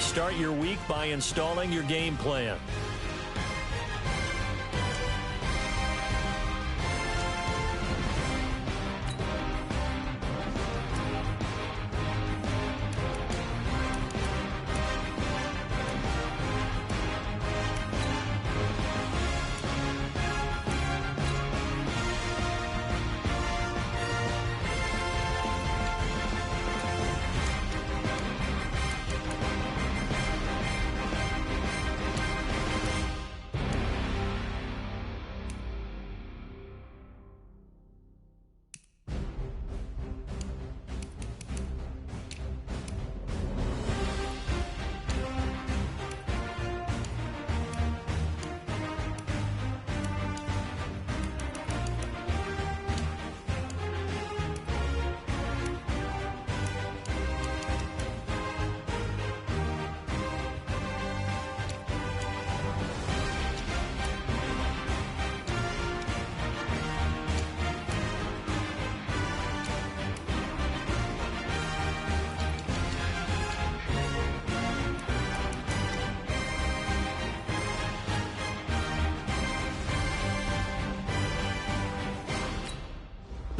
Start your week by installing your game plan.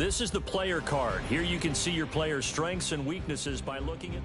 This is the player card. Here you can see your player's strengths and weaknesses by looking at...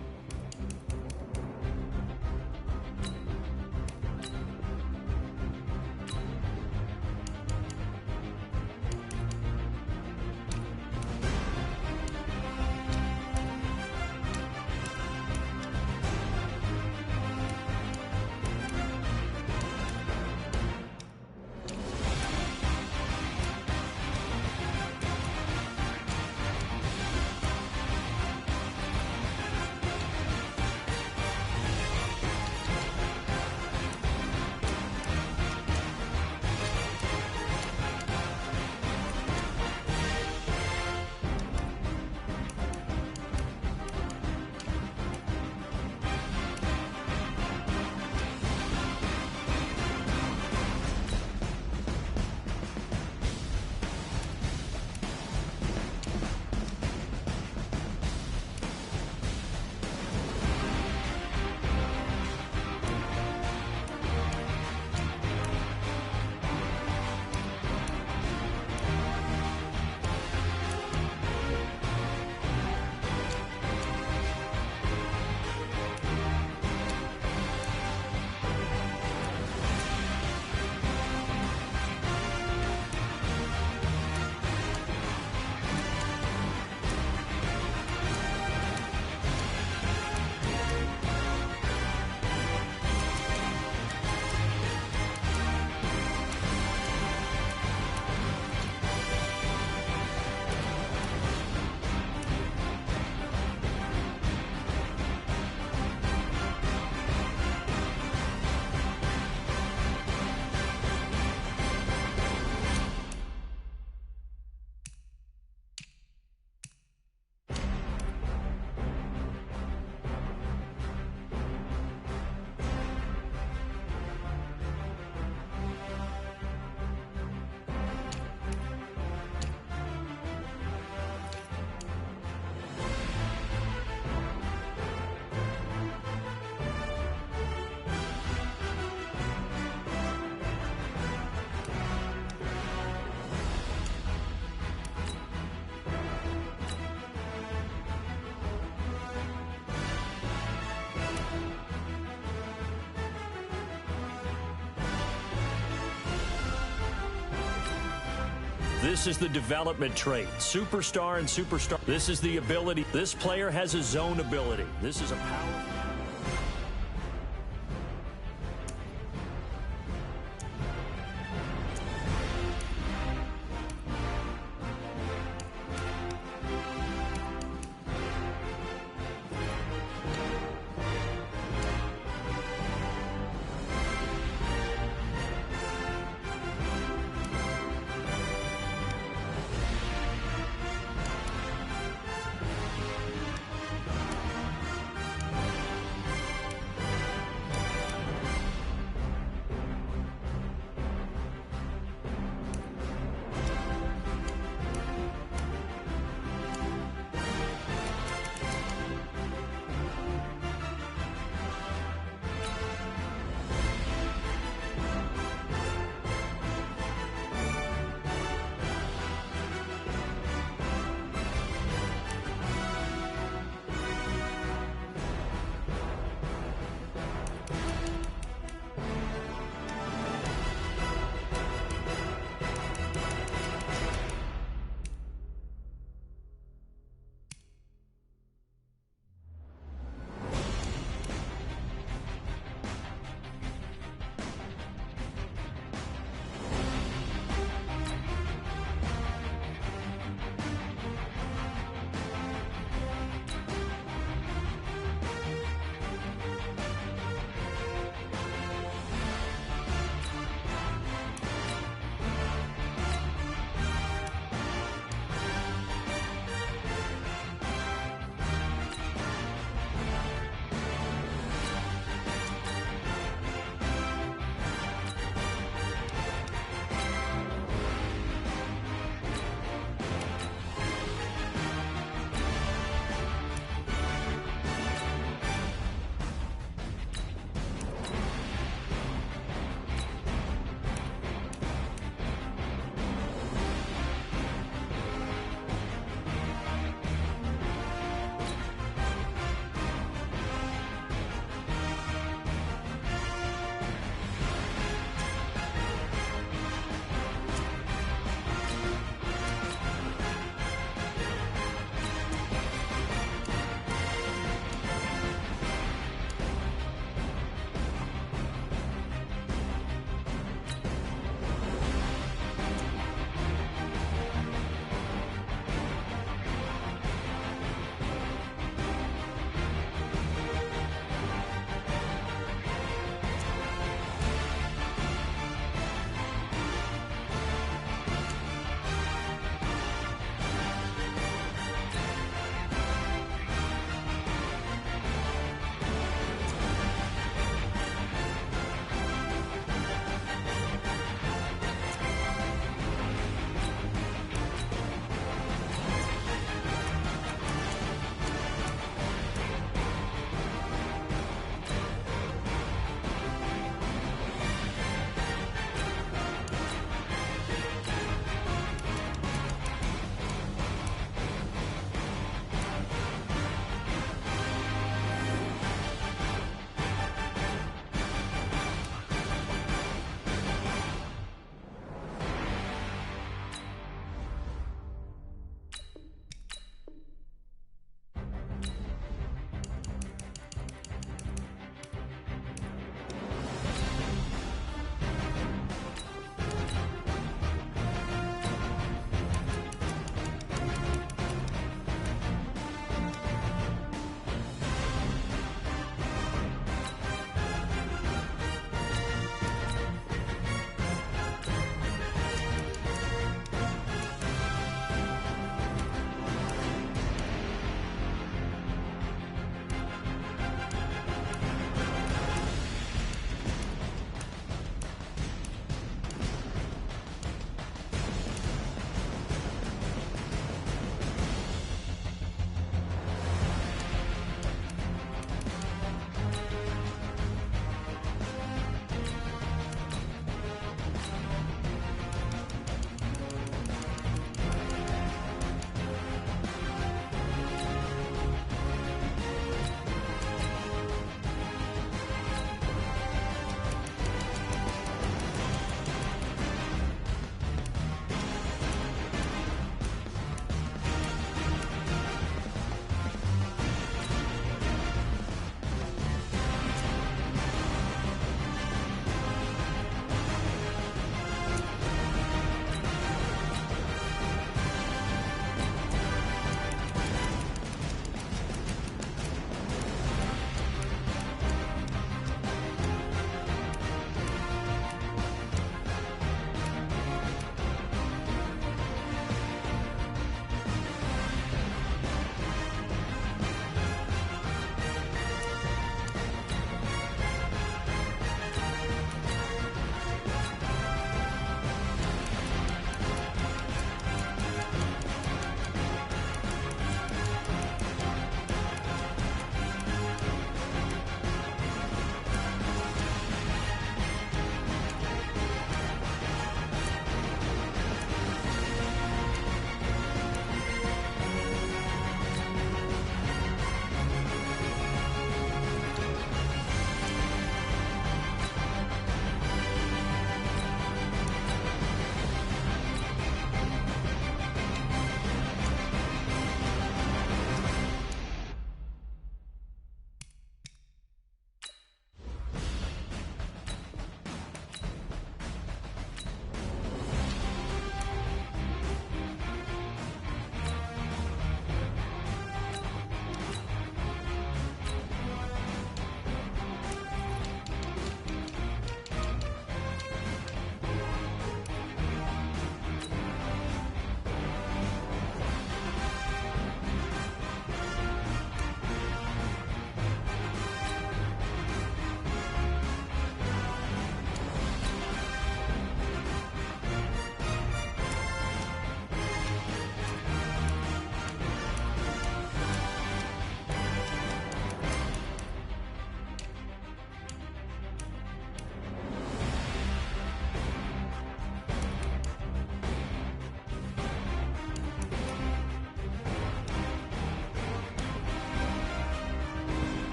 This is the development trait. Superstar and superstar. This is the ability. This player has a zone ability. This is a power.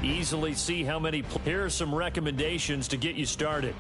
easily see how many. Here are some recommendations to get you started.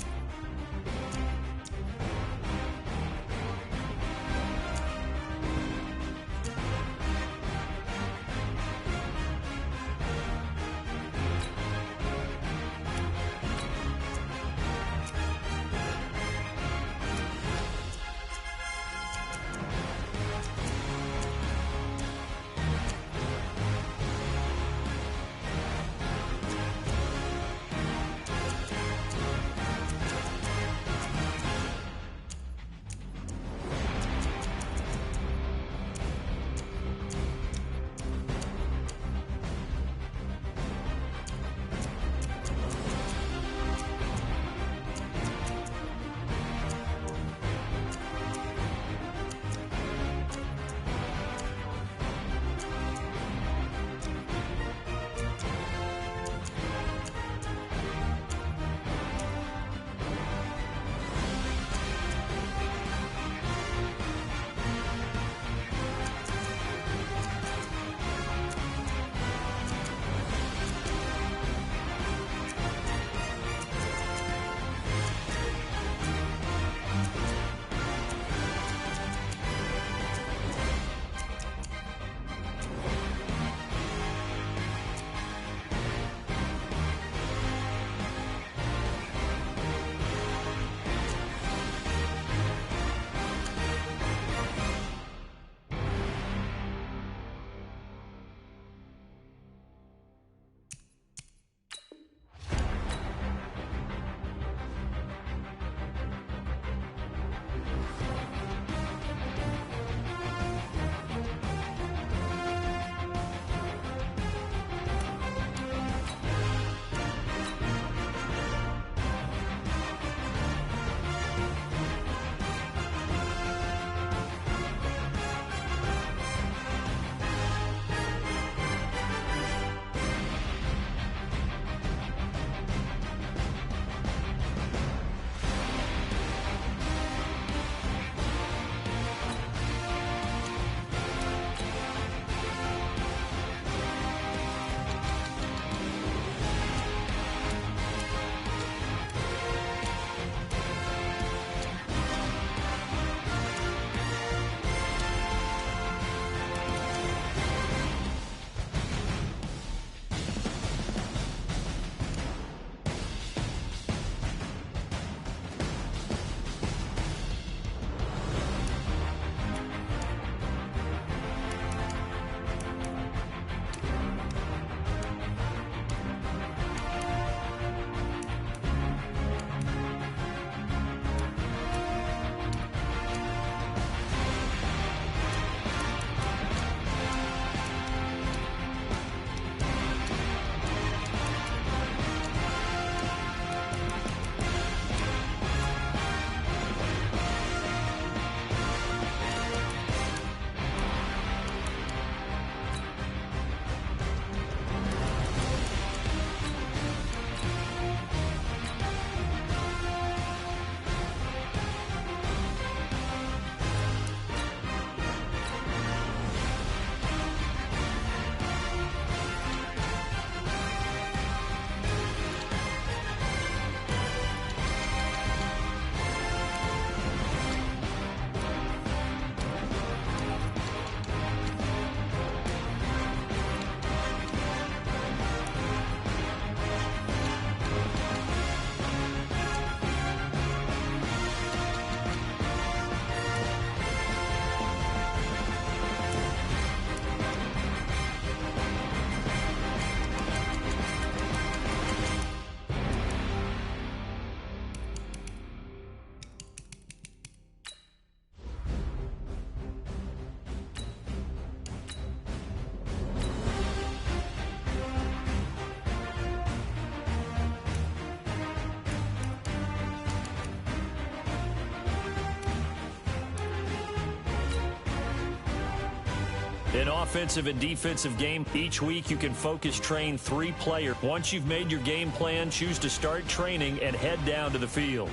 In offensive and defensive game, each week you can focus train 3 players. Once you've made your game plan, choose to start training and head down to the field.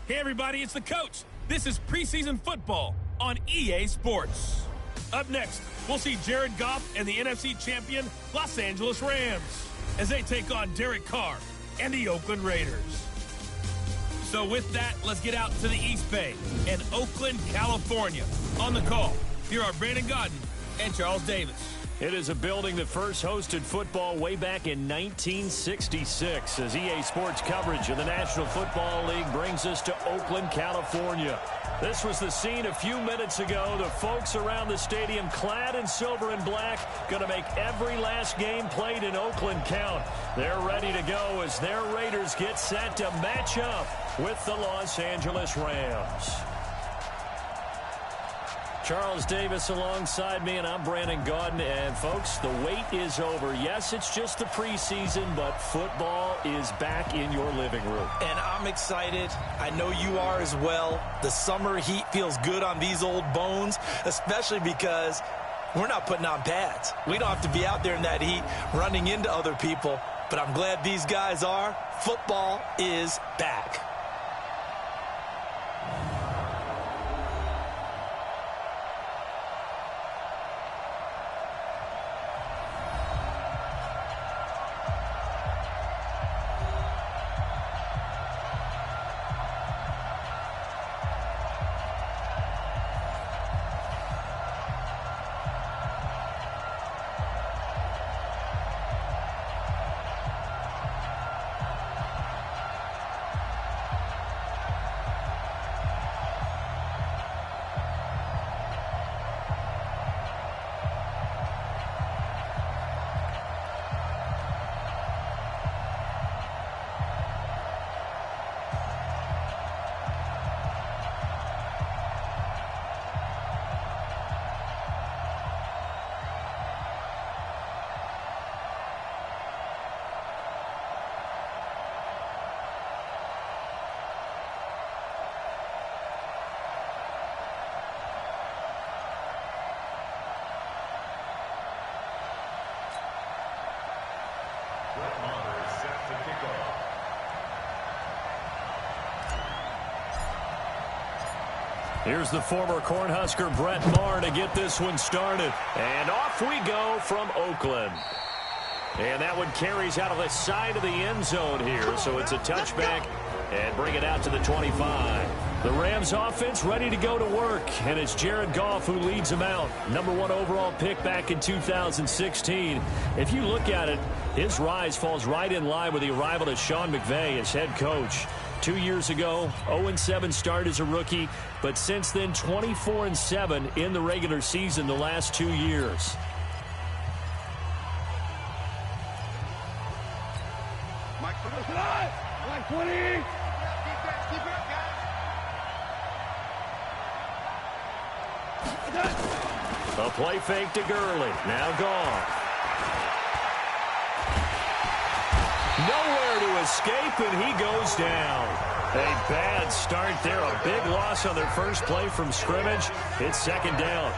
Hey, everybody, it's the coach. This is preseason football on EA Sports. Up next, we'll see Jared Goff and the NFC champion Los Angeles Rams as they take on Derek Carr and the Oakland Raiders. So with that, let's get out to the East Bay and Oakland, California. On the call, here are Brandon Godden and Charles Davis. It is a building that first hosted football way back in 1966 as EA Sports coverage of the National Football League brings us to Oakland, California. This was the scene a few minutes ago. The folks around the stadium clad in silver and black going to make every last game played in Oakland count. They're ready to go as their Raiders get set to match up with the Los Angeles Rams. Charles Davis alongside me, and I'm Brandon Godden. And, folks, the wait is over. Yes, it's just the preseason, but football is back in your living room. And I'm excited. I know you are as well. The summer heat feels good on these old bones, especially because we're not putting on pads. We don't have to be out there in that heat running into other people. But I'm glad these guys are. Football is back. Here's the former Cornhusker Brett Maher to get this one started. And off we go from Oakland. And that one carries out of the side of the end zone here. So it's a touchback and bring it out to the 25. The Rams offense ready to go to work. And it's Jared Goff who leads them out. #1 overall pick back in 2016. If you look at it, his rise falls right in line with the arrival of Sean McVay as head coach. 2 years ago, 0-7 start as a rookie, but since then 24-7 in the regular season the last 2 years. Mike 20. A play fake to Gurley. Now gone. Nowhere to escape, and he goes down. A bad start there. A big loss on their first play from scrimmage. It's second down.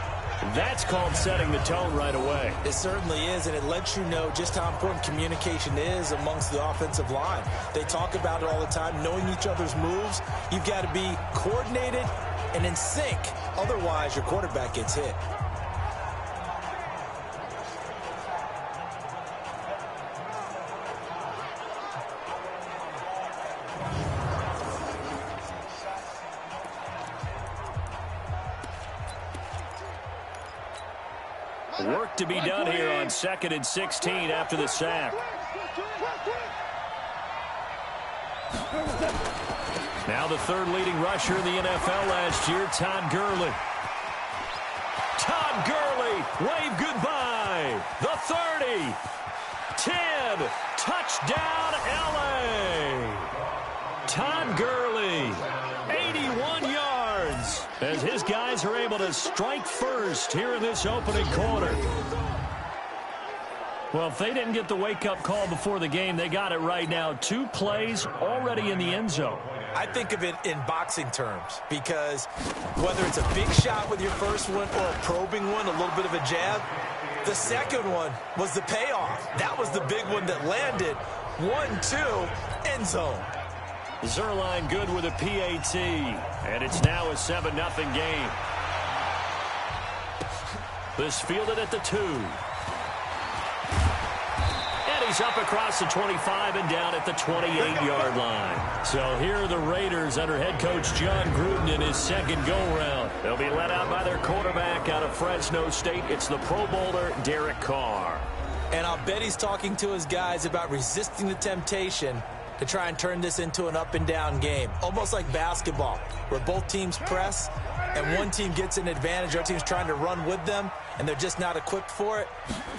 That's called setting the tone right away. It certainly is, and it lets you know just how important communication is amongst the offensive line. They talk about it all the time, knowing each other's moves. You've got to be coordinated and in sync. Otherwise, your quarterback gets hit. Work to be done here on 2nd and 16 after the sack. Now the third leading rusher in the NFL last year, Todd Gurley. Todd Gurley, wave goodbye. The 30, 10, touchdown LA. Todd Gurley, 81 yards, as his guys are able to strike first here in this opening quarter. Well, if they didn't get the wake-up call before the game, they got it right now. 2 plays already in the end zone. I think of it in boxing terms because whether it's a big shot with your first one or a probing one, a little bit of a jab, the second one was the payoff. That was the big one that landed. 1-2, end zone. Zerline good with a PAT. And it's now a 7-0 game. This fielded at the 2. And he's up across the 25 and down at the 28-yard line. So here are the Raiders under head coach John Gruden in his second go-round. They'll be led out by their quarterback out of Fresno State. It's the Pro Bowler, Derek Carr. And I'll bet he's talking to his guys about resisting the temptation to try and turn this into an up-and-down game. Almost like basketball, where both teams press, and one team gets an advantage. Our team's trying to run with them, and they're just not equipped for it.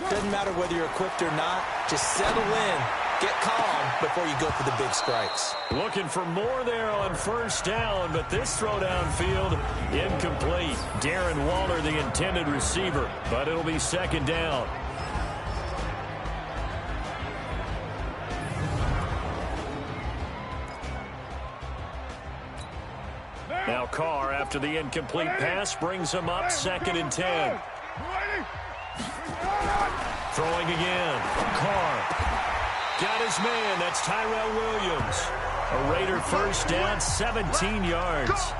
Doesn't matter whether you're equipped or not. Just settle in, get calm before you go for the big strikes. Looking for more there on first down, but this throw downfield incomplete. Darren Waller, the intended receiver, but it'll be second down. Now Carr, after the incomplete pass, brings him up 2nd and 10. Throwing again. Carr got his man. That's Tyrell Williams. A Raider first down, 17 yards.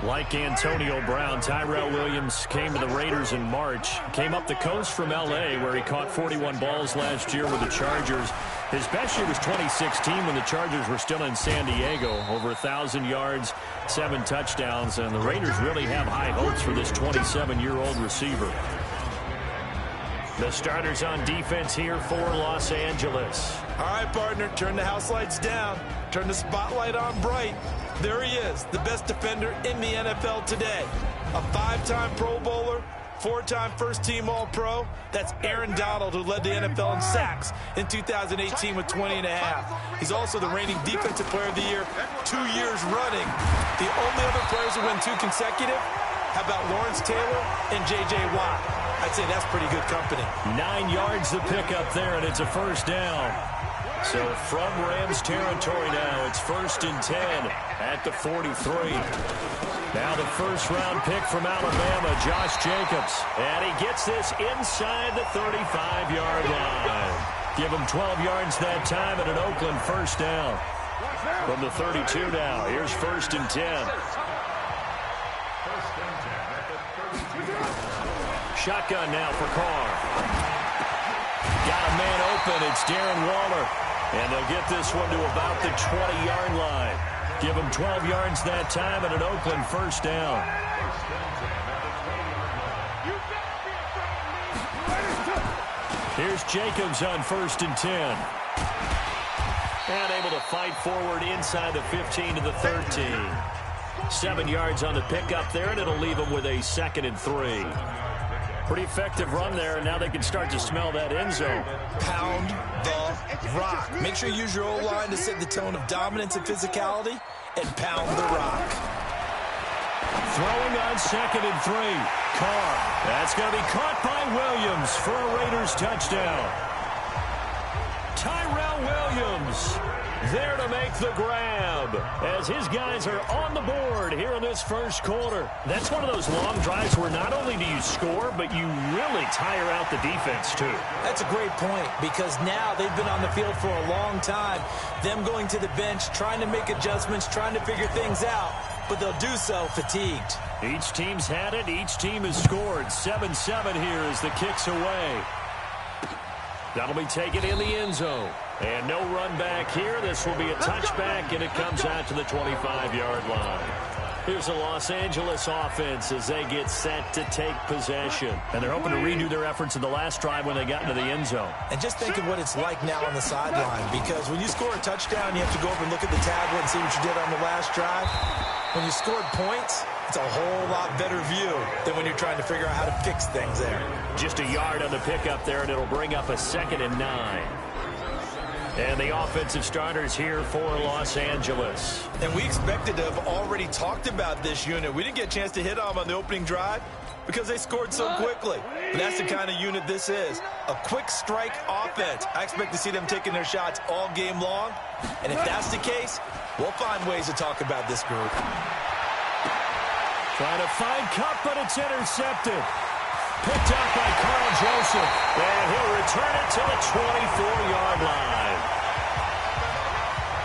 Like Antonio Brown, Tyrell Williams came to the Raiders in March. Came up the coast from L.A., where he caught 41 balls last year with the Chargers. His best year was 2016 when the Chargers were still in San Diego. Over 1,000 yards, 7 touchdowns, and the Raiders really have high hopes for this 27-year-old receiver. The starters on defense here for Los Angeles. All right, partner, turn the house lights down. Turn the spotlight on bright. There he is, the best defender in the NFL today. A 5-time Pro Bowler, 4-time first-team All-Pro. That's Aaron Donald, who led the NFL in sacks in 2018 with 20.5. He's also the reigning Defensive Player of the Year 2 years running. The only other players to win 2 consecutive, how about Lawrence Taylor and J.J. Watt? I'd say that's pretty good company. 9 yards to pick up there, and it's a first down. So from Rams territory now, it's 1st and 10 at the 43. Now the first-round pick from Alabama, Josh Jacobs. And he gets this inside the 35-yard line. Give him 12 yards that time at an Oakland first down. From the 32 now, here's 1st and 10. Shotgun now for Carr. Got a man open. It's Darren Waller. And they'll get this one to about the 20-yard line. Give him 12 yards that time at an Oakland first down. Here's Jacobs on 1st and 10. And able to fight forward inside the 15 to the 13. 7 yards on the pickup there, and it'll leave him with a 2nd and 3. Pretty effective run there, and now they can start to smell that end zone. Pound the rock. Make sure you use your O-line to set the tone of dominance and physicality, and pound the rock. Throwing on 2nd and 3. Carr. That's going to be caught by Williams for a Raiders touchdown. Tyrell Williams there to make the grab as his guys are on the board here in this first quarter. That's one of those long drives where not only do you score, but you really tire out the defense too. That's a great point, because now they've been on the field for a long time. Them going to the bench, trying to make adjustments, trying to figure things out, but they'll do so fatigued. Each team's had it. Each team has scored. 7-7 here as the kick's away. That'll be taken in the end zone. And no run back here. This will be a touchback, and it comes out to the 25-yard line. Here's the Los Angeles offense as they get set to take possession. And they're hoping to redo their efforts in the last drive when they got into the end zone. And just think of what it's like now on the sideline, because when you score a touchdown, you have to go over and look at the tablet and see what you did on the last drive. When you scored points, it's a whole lot better view than when you're trying to figure out how to fix things there. Just a yard on the pickup there, and it'll bring up a 2nd and 9. And the offensive starters here for Los Angeles. And we expected to have already talked about this unit. We didn't get a chance to hit on the opening drive because they scored so quickly. But that's the kind of unit this is. A quick strike offense. I expect to see them taking their shots all game long. And if that's the case, we'll find ways to talk about this group. Trying to find Cup, but it's intercepted. Picked up by Carl Joseph. And he'll return it to the 24-yard line.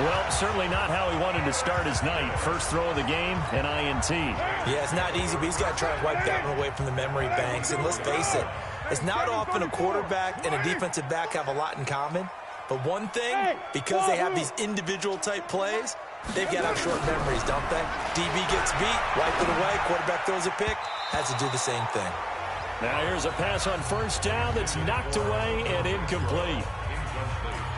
Well, certainly not how he wanted to start his night. First throw of the game, an INT. Yeah, it's not easy, but he's got to try and wipe that one away from the memory banks. And let's face it, it's not often a quarterback and a defensive back have a lot in common. But one thing, because they have these individual-type plays, they've got to have short memories, don't they? DB gets beat, wipe it away, quarterback throws a pick, has to do the same thing. Now here's a pass on first down that's knocked away and incomplete.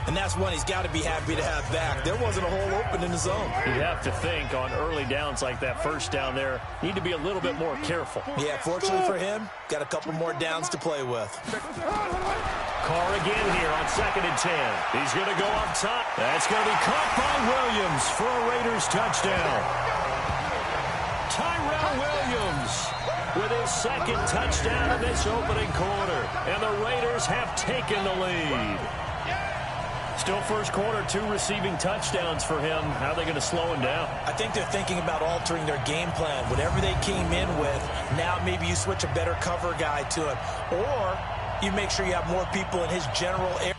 And that's one he's got to be happy to have back. There wasn't a hole open in the zone. You'd have to think on early downs like that first down there, need to be a little bit more careful. Yeah, fortunately for him, got a couple more downs to play with. Carr again here on 2nd and 10. He's going to go up top. That's going to be caught by Williams for a Raiders touchdown. Tyrell Williams with his second touchdown in this opening quarter. And the Raiders have taken the lead. Still first quarter, 2 receiving touchdowns for him. How are they going to slow him down? I think they're thinking about altering their game plan. Whatever they came in with, now maybe you switch a better cover guy to him. Or you make sure you have more people in his general area.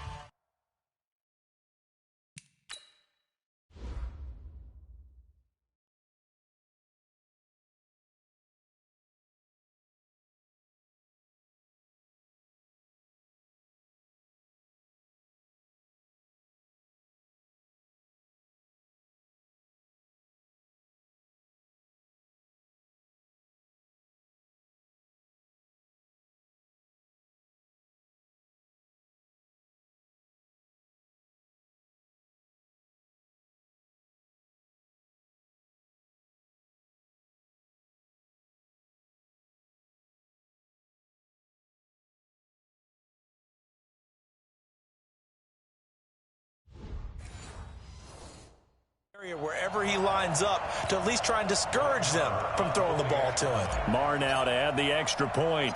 Wherever he lines up to at least try and discourage them from throwing the ball to him. Marr now to add the extra point.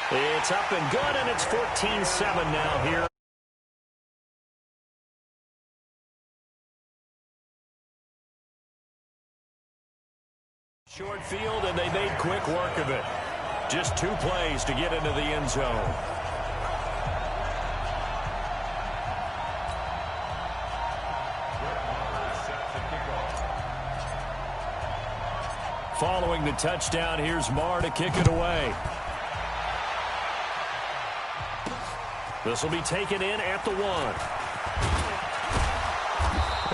It's up and good, and it's 14-7 now here. Short field, and they made quick work of it. Just 2 plays to get into the end zone. Following the touchdown, here's Marr to kick it away. This will be taken in at the 1.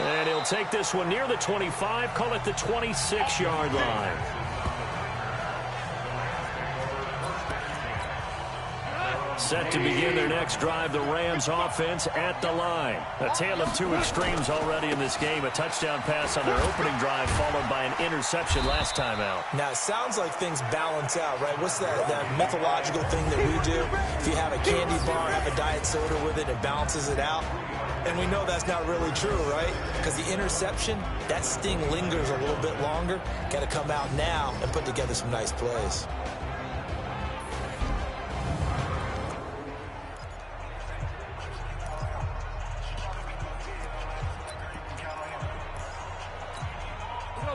And he'll take this one near the 25, call it the 26-yard line. Set to begin their next drive, the Rams offense at the line. A tale of 2 extremes already in this game. A touchdown pass on their opening drive, followed by an interception last time out. Now, it sounds like things balance out, right? What's that mythological thing that we do? If you have a candy bar, have a diet soda with it, it balances it out. And we know that's not really true, right? Because the interception, that sting lingers a little bit longer. Got to come out now and put together some nice plays.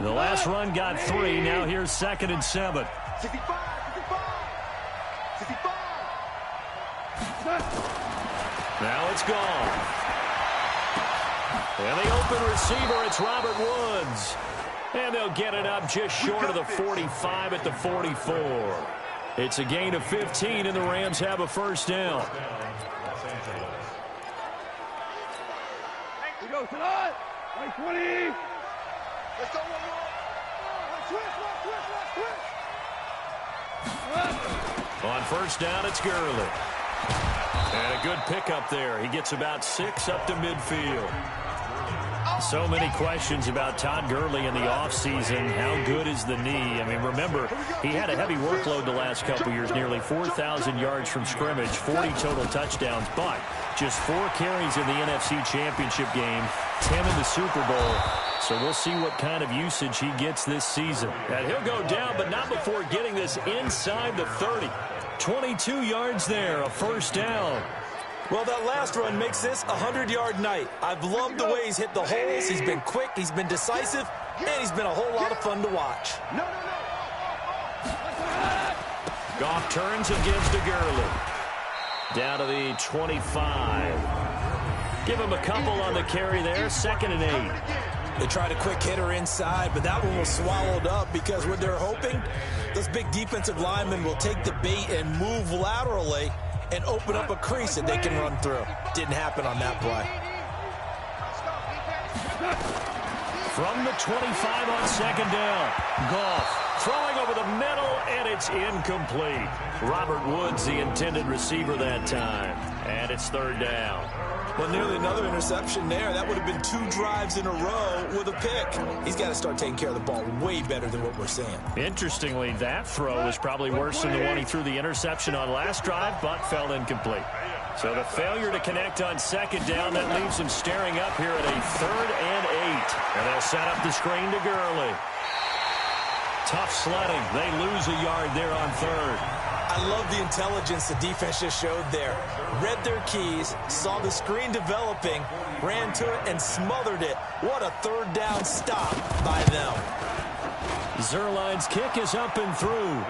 The last run got 3. Now here's 2nd and 7. 65. Now it's gone. And the open receiver, it's Robert Woods. And they'll get it up just short of the 45 at the 44. It's a gain of 15, and the Rams have a first down. We go tonight. Right 20. Let's go one more. Switch. On first down, it's Gurley. And a good pickup there. He gets about 6 up to midfield. So many questions about Todd Gurley in the offseason. How good is the knee? I mean, remember, he had a heavy workload the last couple years, nearly 4,000 yards from scrimmage, 40 total touchdowns, but just 4 carries in the NFC Championship game, 10 in the Super Bowl. So we'll see what kind of usage he gets this season. And he'll go down, but not before getting this inside the 30. 22 yards there, a first down. Well, that last run makes this a 100-yard night. I've loved the way he's hit the holes. He's been quick, he's been decisive, and he's been a whole lot of fun to watch. Goff turns and gives to Gurley. Down to the 25. Give him a couple on the carry there, 2nd and 8. They tried a quick hitter inside, but that one was swallowed up because what they're hoping, those big defensive linemen will take the bait and move laterally and open up a crease that they can run through. Didn't happen on that play. From the 25 on 2nd down, Goff throwing over the middle, and it's incomplete. Robert Woods, the intended receiver that time, and it's 3rd down. Well, nearly another interception there. That would have been 2 drives in a row with a pick. He's got to start taking care of the ball way better than what we're seeing. Interestingly, that throw is probably worse than the one he threw the interception on last drive, but fell incomplete. So the failure to connect on 2nd down, that leaves him staring up here at a 3rd and 8. And they'll set up the screen to Gurley. Tough sledding. They lose a yard there on 3rd. I love the intelligence the defense just showed there. Read their keys, saw the screen developing, ran to it, and smothered it. What a 3rd down stop by them. Zerline's kick is up and through.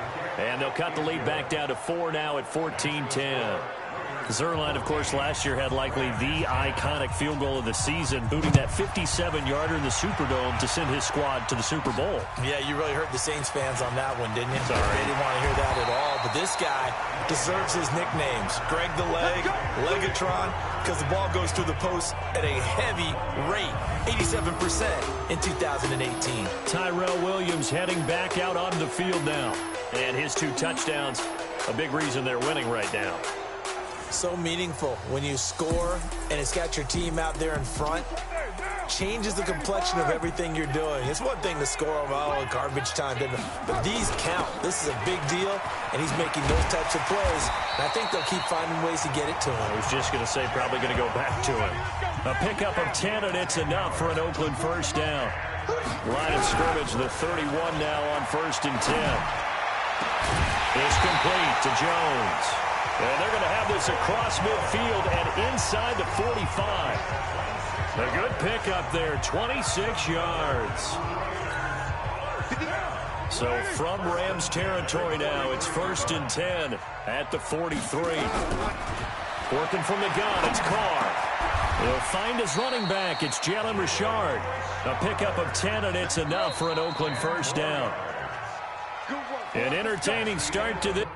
And they'll cut the lead back down to 4 now at 14-10. Zerline, of course, last year had likely the iconic field goal of the season, booting that 57-yarder in the Superdome to send his squad to the Super Bowl. Yeah, you really hurt the Saints fans on that one, didn't you? Sorry. They didn't want to hear that at all. But this guy deserves his nicknames. Greg the Leg, Legatron, because the ball goes through the post at a heavy rate, 87% in 2018. Tyrell Williams heading back out on the field now. And his 2 touchdowns, a big reason they're winning right now. So meaningful when you score and it's got your team out there in front. Changes the complexion of everything you're doing. It's one thing to score on garbage time, but these count. This is a big deal, and he's making those types of plays. And I think they'll keep finding ways to get it to him. I was just going to say probably going to go back to him. A pickup of 10, and it's enough for an Oakland 1st down. Line of scrimmage, the 31 now on 1st and 10. It's complete to Jones. And they're going to have this across midfield and inside the 45. A good pickup there, 26 yards. So from Rams territory now, it's 1st and 10 at the 43. Working from the gun, it's Carr. He'll find his running back. It's Jalen Richard. A pickup of 10, and it's enough for an Oakland 1st down. An entertaining start to this.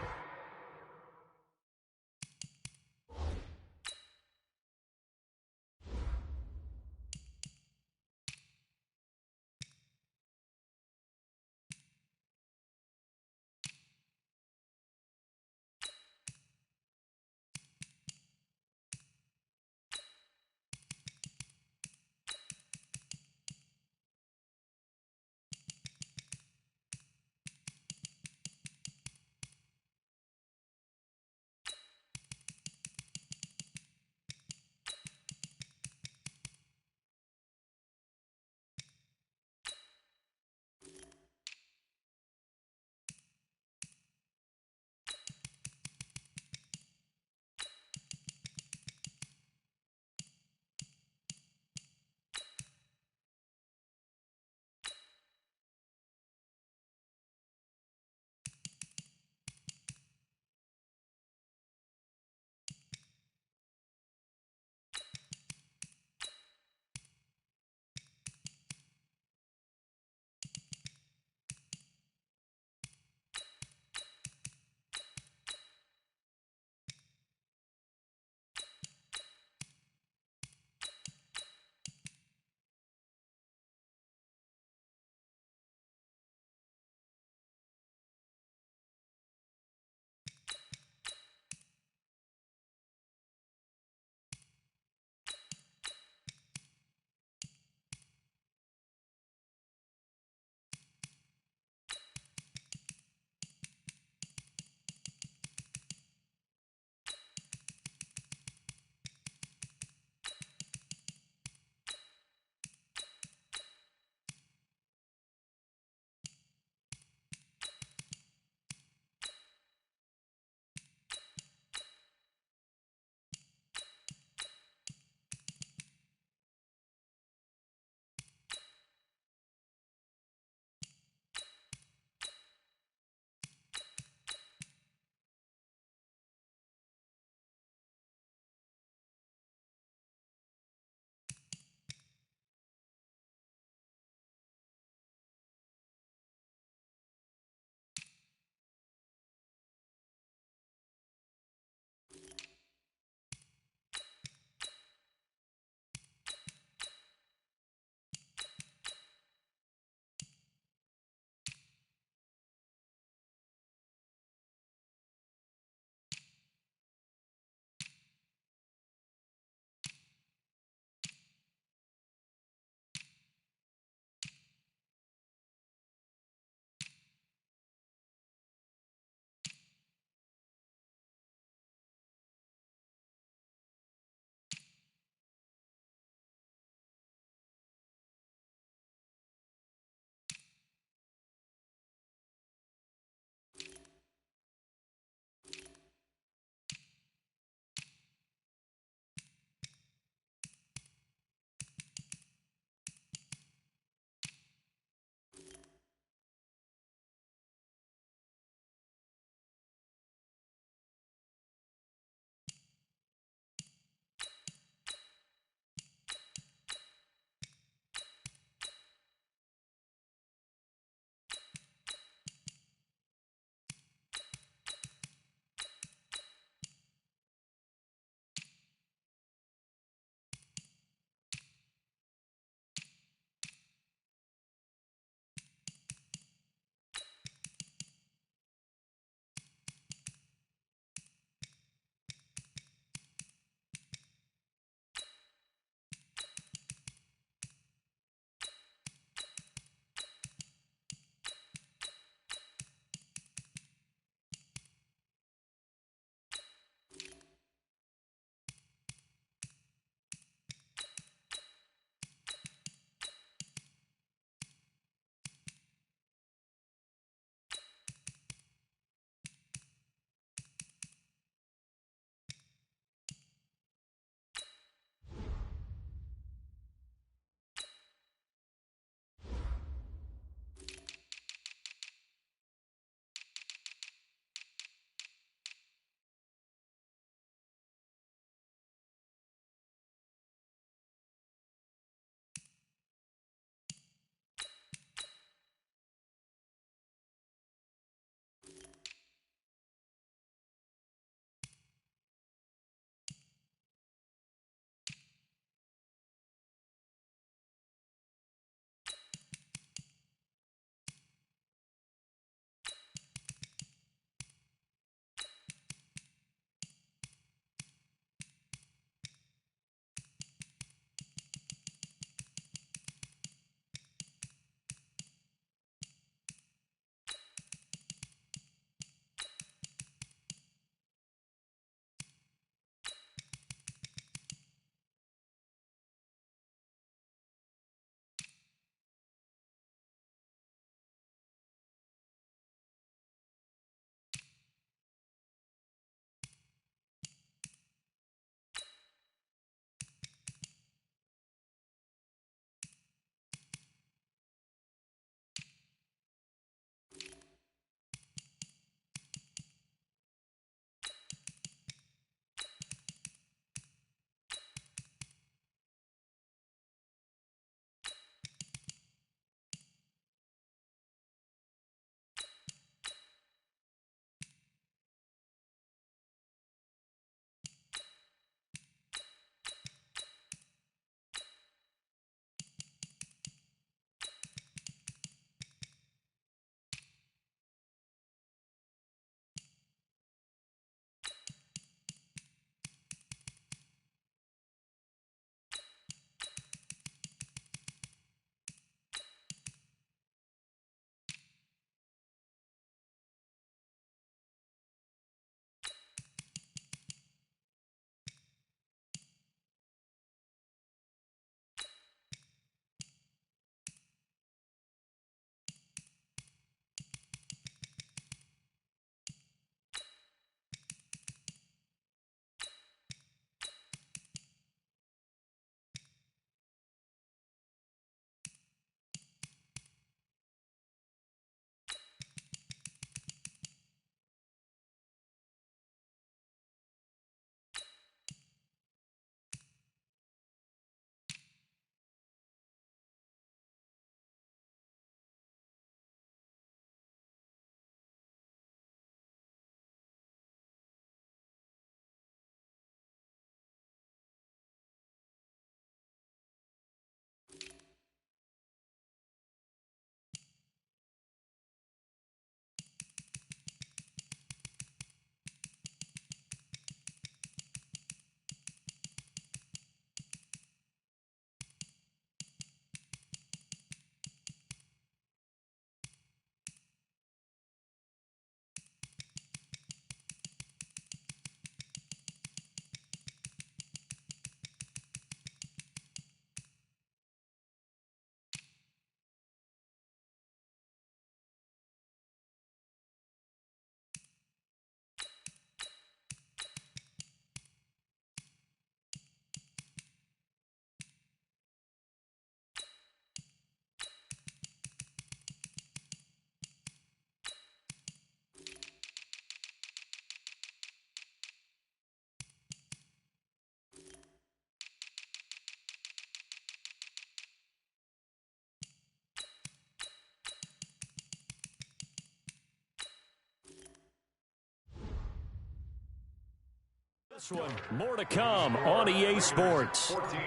This one, more to come on EA Sports. 14,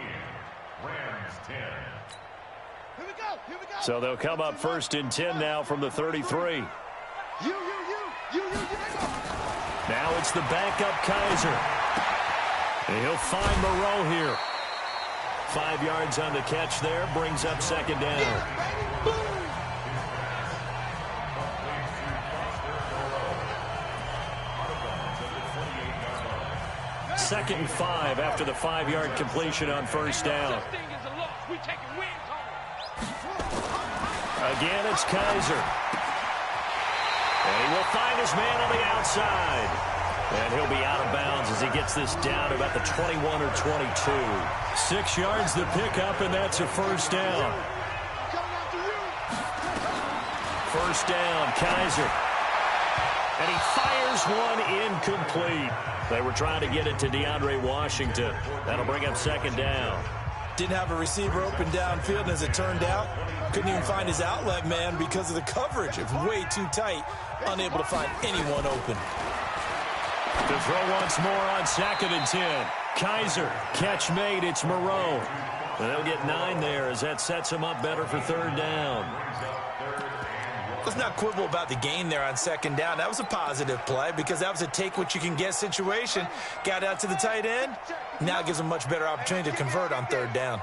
Rams 10. Here we go. So they'll come up first and 10 now from the 33. You. Now it's the backup Kaiser. And he'll find Moreau here. 5 yards on the catch there, brings up second down. Second and 5 after the 5-yard completion on first down. Again, it's Kaiser. And he will find his man on the outside. And he'll be out of bounds as he gets this down to about the 21 or 22. 6 yards to pick up, and that's a first down. First down, Kaiser. And he fires one incomplete. They were trying to get it to DeAndre Washington. That'll bring up second down. Didn't have a receiver open downfield, and as it turned out, couldn't even find his outlet man because of the coverage. It was way too tight, unable to find anyone open. To throw once more on second and 10. Kaiser, catch made, it's Moreau. And they'll get 9 there as that sets him up better for third down. Let's not quibble about the gain there on second down. That was a positive play because that was a take-what-you-can-get situation. Got out to the tight end. Now it gives him a much better opportunity to convert on third down.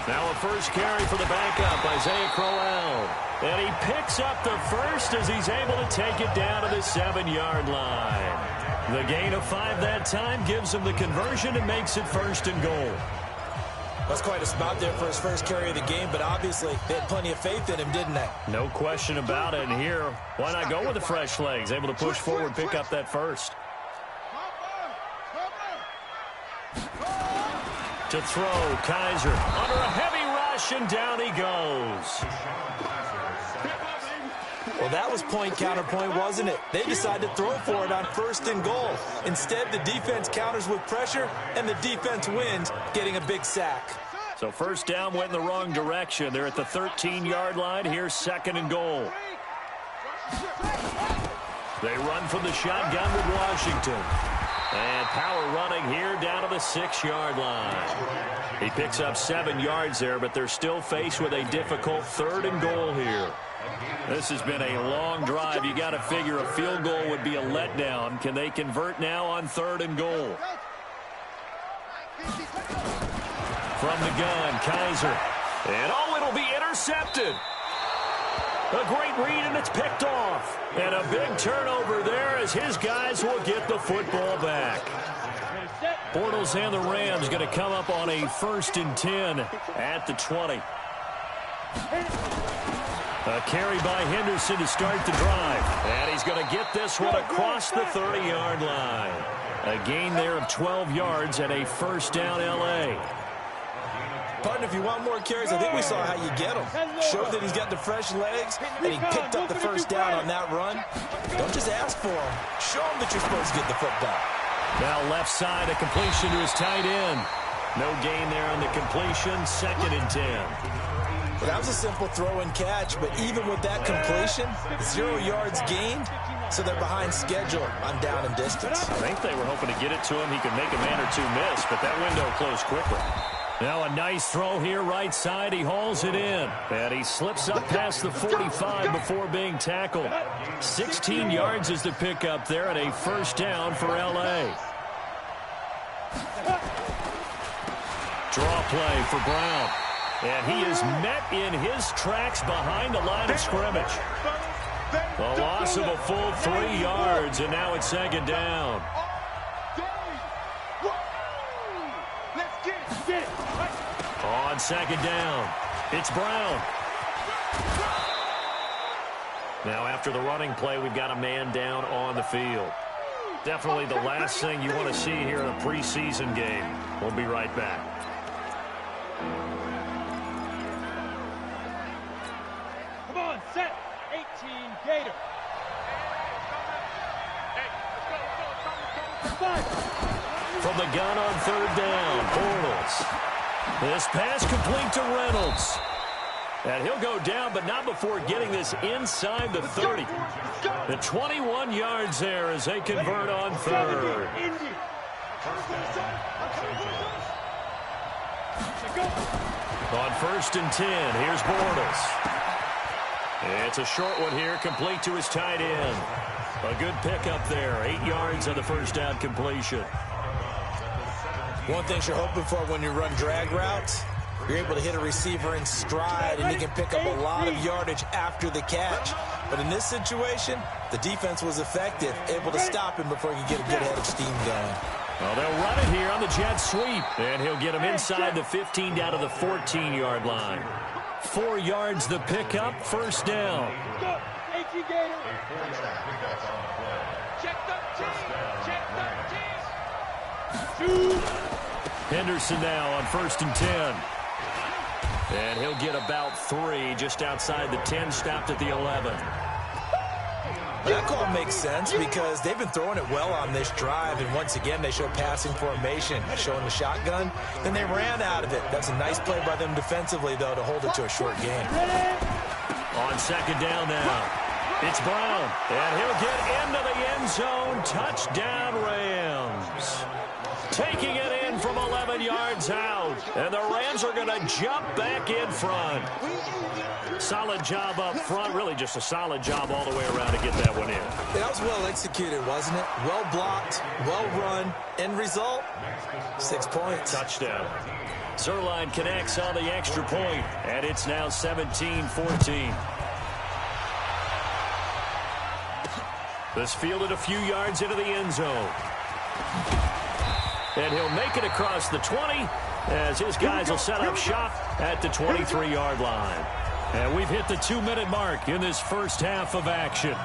Now a first carry for the backup, Isaiah Crowell. And he picks up the first as he's able to take it down to the 7-yard line. The gain of 5 that time gives him the conversion and makes it first and goal. That's quite a spot there for his first carry of the game, but obviously they had plenty of faith in him, didn't they? No question about it. And here, why not go with the fresh legs? Able to push forward, pick up that first. To throw, Kaiser under a heavy rush, and down he goes. Well, that was point counterpoint, wasn't it? They decided to throw for it on first and goal. Instead, the defense counters with pressure, and the defense wins, getting a big sack. So first down went in the wrong direction. They're at the 13-yard line. Here's second and goal. They run from the shotgun with Washington. And power running here down to the 6-yard line. He picks up 7 yards there, but they're still faced with a difficult third and goal here. This has been a long drive. You got to figure a field goal would be a letdown. Can they convert now on third and goal? From the gun, Kaiser. And it'll be intercepted. A great read, and it's picked off. And a big turnover there as his guys will get the football back. Bortles and the Rams going to come up on a first and 10 at the 20. A carry by Henderson to start the drive. And he's going to get this one across the 30-yard line. A gain there of 12 yards and a first down L.A. Partner, if you want more carries, I think we saw how you get them. Showed that he's got the fresh legs, and he picked up the first down on that run. Don't just ask for them. Show them that you're supposed to get the football. Now left side, a completion to his tight end. No gain there on the completion, second and 10. Well, that was a simple throw and catch, but even with that completion, 0 yards gained, so they're behind schedule on down and distance. I think they were hoping to get it to him. He could make a man or two miss, but that window closed quickly. Now a nice throw here, right side. He hauls it in. And he slips up past the 45 before being tackled. 16 yards is the pickup there, and a first down for L.A. Draw play for Brown. And he is met in his tracks behind the line of scrimmage. A loss of a full 3 yards, and now it's second down. On second down, it's Brown. Now after the running play, we've got a man down on the field. Definitely the last thing you want to see here in a preseason game. We'll be right back. Come on, set. 18 Gator. From the gun on third down, Bortles. This pass complete to Reynolds. And he'll go down, but not before getting this inside the 30. The 21 yards there as they convert on third. On 1st and 10, here's Bortles. It's a short one here, complete to his tight end. A good pickup there, 8 yards on the first down completion. One thing you're hoping for when you run drag routes, you're able to hit a receiver in stride, and he can pick up a lot of yardage after the catch. But in this situation, the defense was effective, able to stop him before he could get a good head of steam going. Well, they'll run it here on the jet sweep, and he'll get him inside the 15 down to the 14-yard line. 4 yards the pickup, first down. Henderson now on 1st and 10. And he'll get about 3 just outside the 10, stopped at the 11. That call makes sense because they've been throwing it well on this drive, and once again they show passing formation, showing the shotgun. Then they ran out of it. That's a nice play by them defensively, though, to hold it to a short game. On 2nd down now, it's Brown, and he'll get into the end zone. Touchdown, Rams. Taking it in from 11 yards out, and the Rams are going to jump back in front. Solid job up front, really just a solid job all the way around to get that one in. That was well executed, wasn't it? Well blocked, well run. End result, 6 points. Touchdown. Zerline connects on the extra point, and it's now 17-14. This fielded a few yards into the end zone. And he'll make it across the 20 as his guys will set up shop at the 23-yard line. And we've hit the 2-minute mark in this first half of action.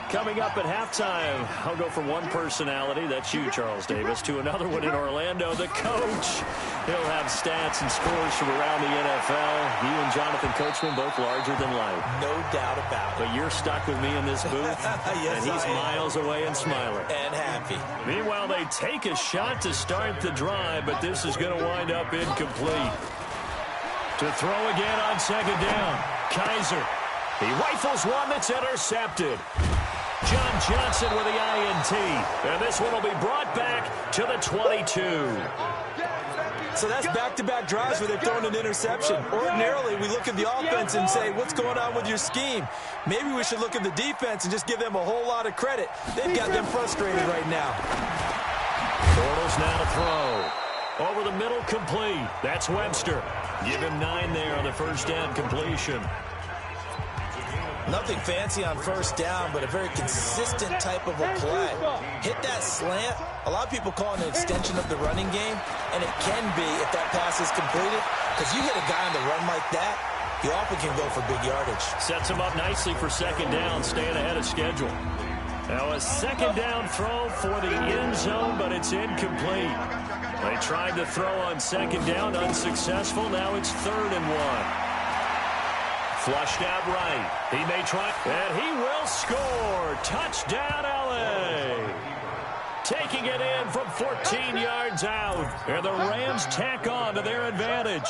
Coming up at halftime, I'll go from one personality, that's you, Charles Davis, to another one in Orlando, the coach. He'll have stats and scores from around the NFL. You and Jonathan Coachman, both larger than life. No doubt about it. But you're stuck with me in this booth, yes, and he's miles away and smiling. And happy. Meanwhile, they take a shot to start the drive, but this is going to wind up incomplete. To throw again on 2nd down, Kaiser. He rifles one that's intercepted. John Johnson with the INT. And this one will be brought back to the 22. So that's back-to-back drives where they've thrown an interception. Ordinarily, we look at the offense and say, what's going on with your scheme? Maybe we should look at the defense and just give them a whole lot of credit. They've got them frustrated right now. Bortles now to throw. Over the middle, complete. That's Webster. Give him 9 there on the first down completion. Nothing fancy on first down, but a very consistent type of a play. Hit that slant. A lot of people call it an extension of the running game, and it can be if that pass is completed, because you hit a guy on the run like that, you often can go for big yardage. Sets him up nicely for 2nd down, staying ahead of schedule. Now a 2nd down throw for the end zone, but it's incomplete. They tried to throw on 2nd down, unsuccessful. Now it's 3rd and 1. Flushed out right. He may try, and he will score. Touchdown, L.A. Taking it in from 14 yards out. And the Rams tack on to their advantage.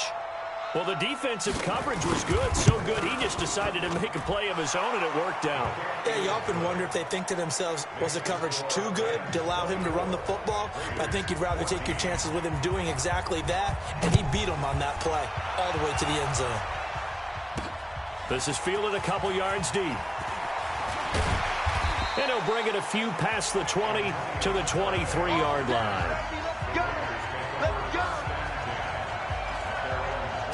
Well, the defensive coverage was good, so good he just decided to make a play of his own, and it worked out. Yeah, you often wonder if they think to themselves, was the coverage too good to allow him to run the football? I think you'd rather take your chances with him doing exactly that, and he beat him on that play all the way to the end zone. This is fielded a couple yards deep. And he'll bring it a few past the 20 to the 23-yard line.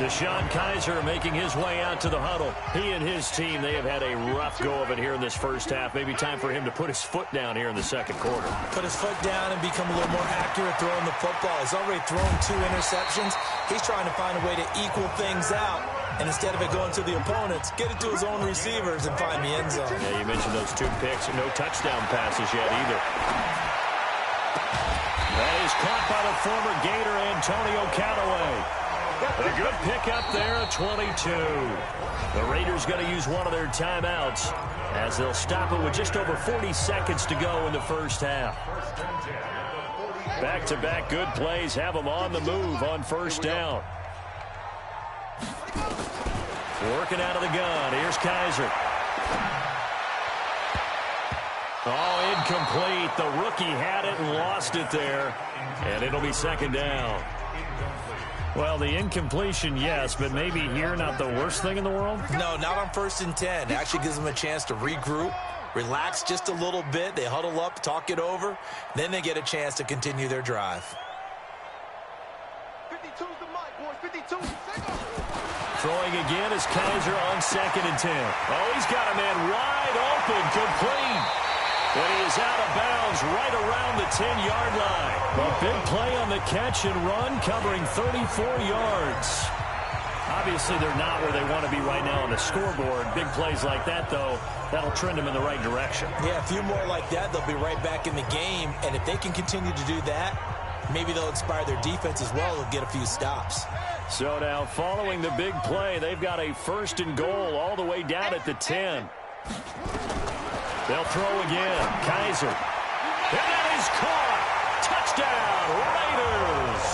Deshaun Kaiser making his way out to the huddle. He and his team, they have had a rough go of it here in this first half. Maybe time for him to put his foot down here in the second quarter. Put his foot down and become a little more accurate throwing the football. He's already thrown 2 interceptions. He's trying to find a way to equal things out. And instead of it going to the opponents, get it to his own receivers and find the end zone. Yeah, you mentioned those 2 picks. No touchdown passes yet either. That is caught by the former Gator Antonio Callaway. A good pickup there at 22. The Raiders going to use one of their timeouts as they'll stop it with just over 40 seconds to go in the first half. Back-to-back good plays have them on the move on first down. Working out of the gun. Here's Kaiser. Oh, incomplete. The rookie had it and lost it there. And it'll be second down. Well, the incompletion, yes, but maybe here not the worst thing in the world? No, not on 1st and 10. It actually gives them a chance to regroup, relax just a little bit. They huddle up, talk it over. Then they get a chance to continue their drive. 52's the mic, boys. 52. Throwing again is Kaiser on 2nd and 10. Oh, he's got a man wide open, complete. And he is out of bounds right around the 10-yard line. A big play on the catch and run, covering 34 yards. Obviously, they're not where they want to be right now on the scoreboard. Big plays like that, though, that'll trend them in the right direction. Yeah, a few more like that, they'll be right back in the game. And if they can continue to do that, maybe they'll inspire their defense as well. They'll get a few stops. So now, following the big play, they've got a 1st and goal all the way down at the 10. They'll throw again. Kaiser. And that is caught. Touchdown, Raiders.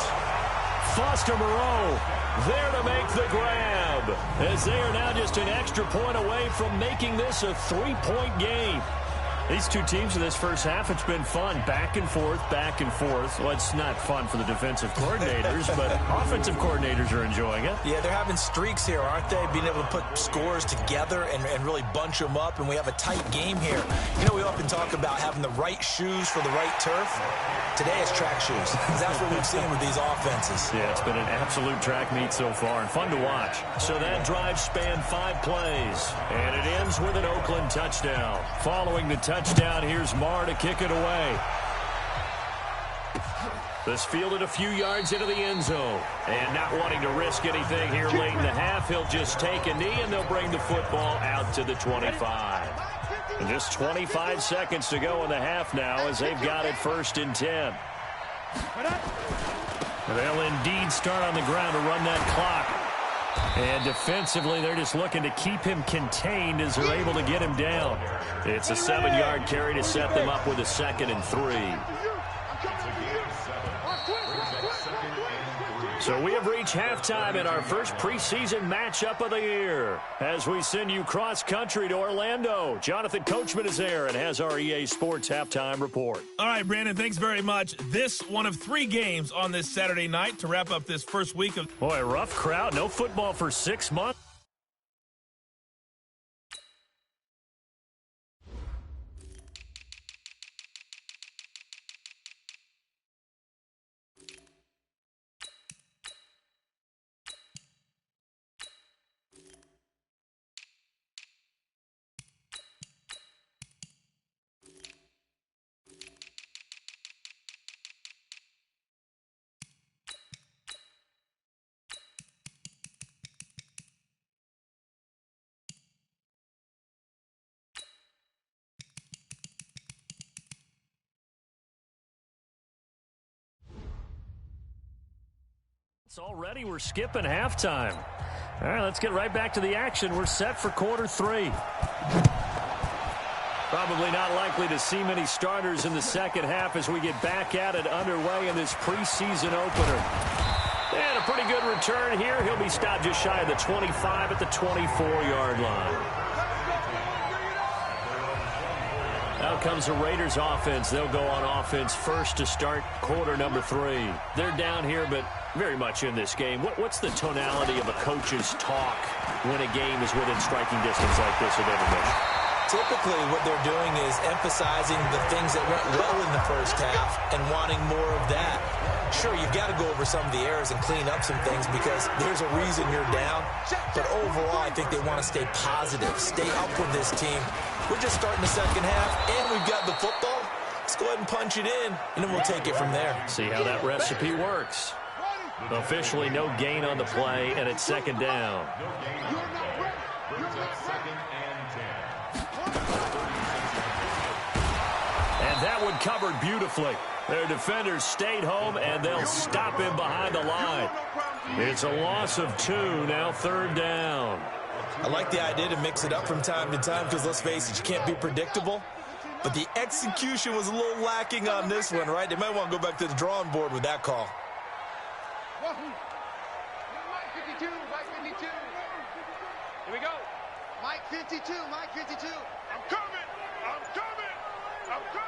Foster Moreau there to make the grab, as they are now just an extra point away from making this a 3-point game. These two teams in this first half, it's been fun. Back and forth, back and forth. Well, it's not fun for the defensive coordinators, but offensive coordinators are enjoying it. Yeah, they're having streaks here, aren't they? Being able to put scores together and really bunch them up, and we have a tight game here. You know, we often talk about having the right shoes for the right turf. Today it's track shoes. That's what we've seen with these offenses. Yeah, it's been an absolute track meet so far, and fun to watch. So that drive spanned 5 plays, and it ends with an Oakland touchdown. Following the touchdown, here's Marr to kick it away. This fielded a few yards into the end zone. And not wanting to risk anything here late in the half, he'll just take a knee, and they'll bring the football out to the 25. And just 25 seconds to go in the half now, as they've got it 1st and 10. They'll indeed start on the ground to run that clock. And defensively, they're just looking to keep him contained as they're able to get him down. It's a 7-yard carry to set them up with a 2nd and 3. So we have reached halftime in our first preseason matchup of the year. As we send you cross-country to Orlando, Jonathan Coachman is there and has our EA Sports halftime report. All right, Brandon, thanks very much. This one of 3 games on this Saturday night to wrap up this first week of... Boy, rough crowd. No football for 6 months. Already we're skipping halftime. All right, let's get right back to the action. We're set for quarter 3. Probably not likely to see many starters in the second half as we get back at it underway in this preseason opener. And a pretty good return here. He'll be stopped just shy of the 25 at the 24-yard line. Out comes the Raiders offense. They'll go on offense first to start quarter number 3. They're down here, but very much in this game. What's the tonality of a coach's talk when a game is within striking distance like this of everybody? Typically, what they're doing is emphasizing the things that went well in the first half and wanting more of that. Sure, you've got to go over some of the errors and clean up some things because there's a reason you're down. But overall, I think they want to stay positive, stay up with this team. We're just starting the second half, and we've got the football. Let's go ahead and punch it in, and then we'll take it from there. See how that recipe works. Officially no gain on the play, and it's second down. And that one covered beautifully. Their defenders stayed home, and they'll stop him behind the line. It's a loss of 2, now 3rd down. I like the idea to mix it up from time to time because, let's face it, you can't be predictable. But the execution was a little lacking on this one, right? They might want to go back to the drawing board with that call. Here we go. Mike 52, Mike 52. I'm coming! I'm coming! I'm coming!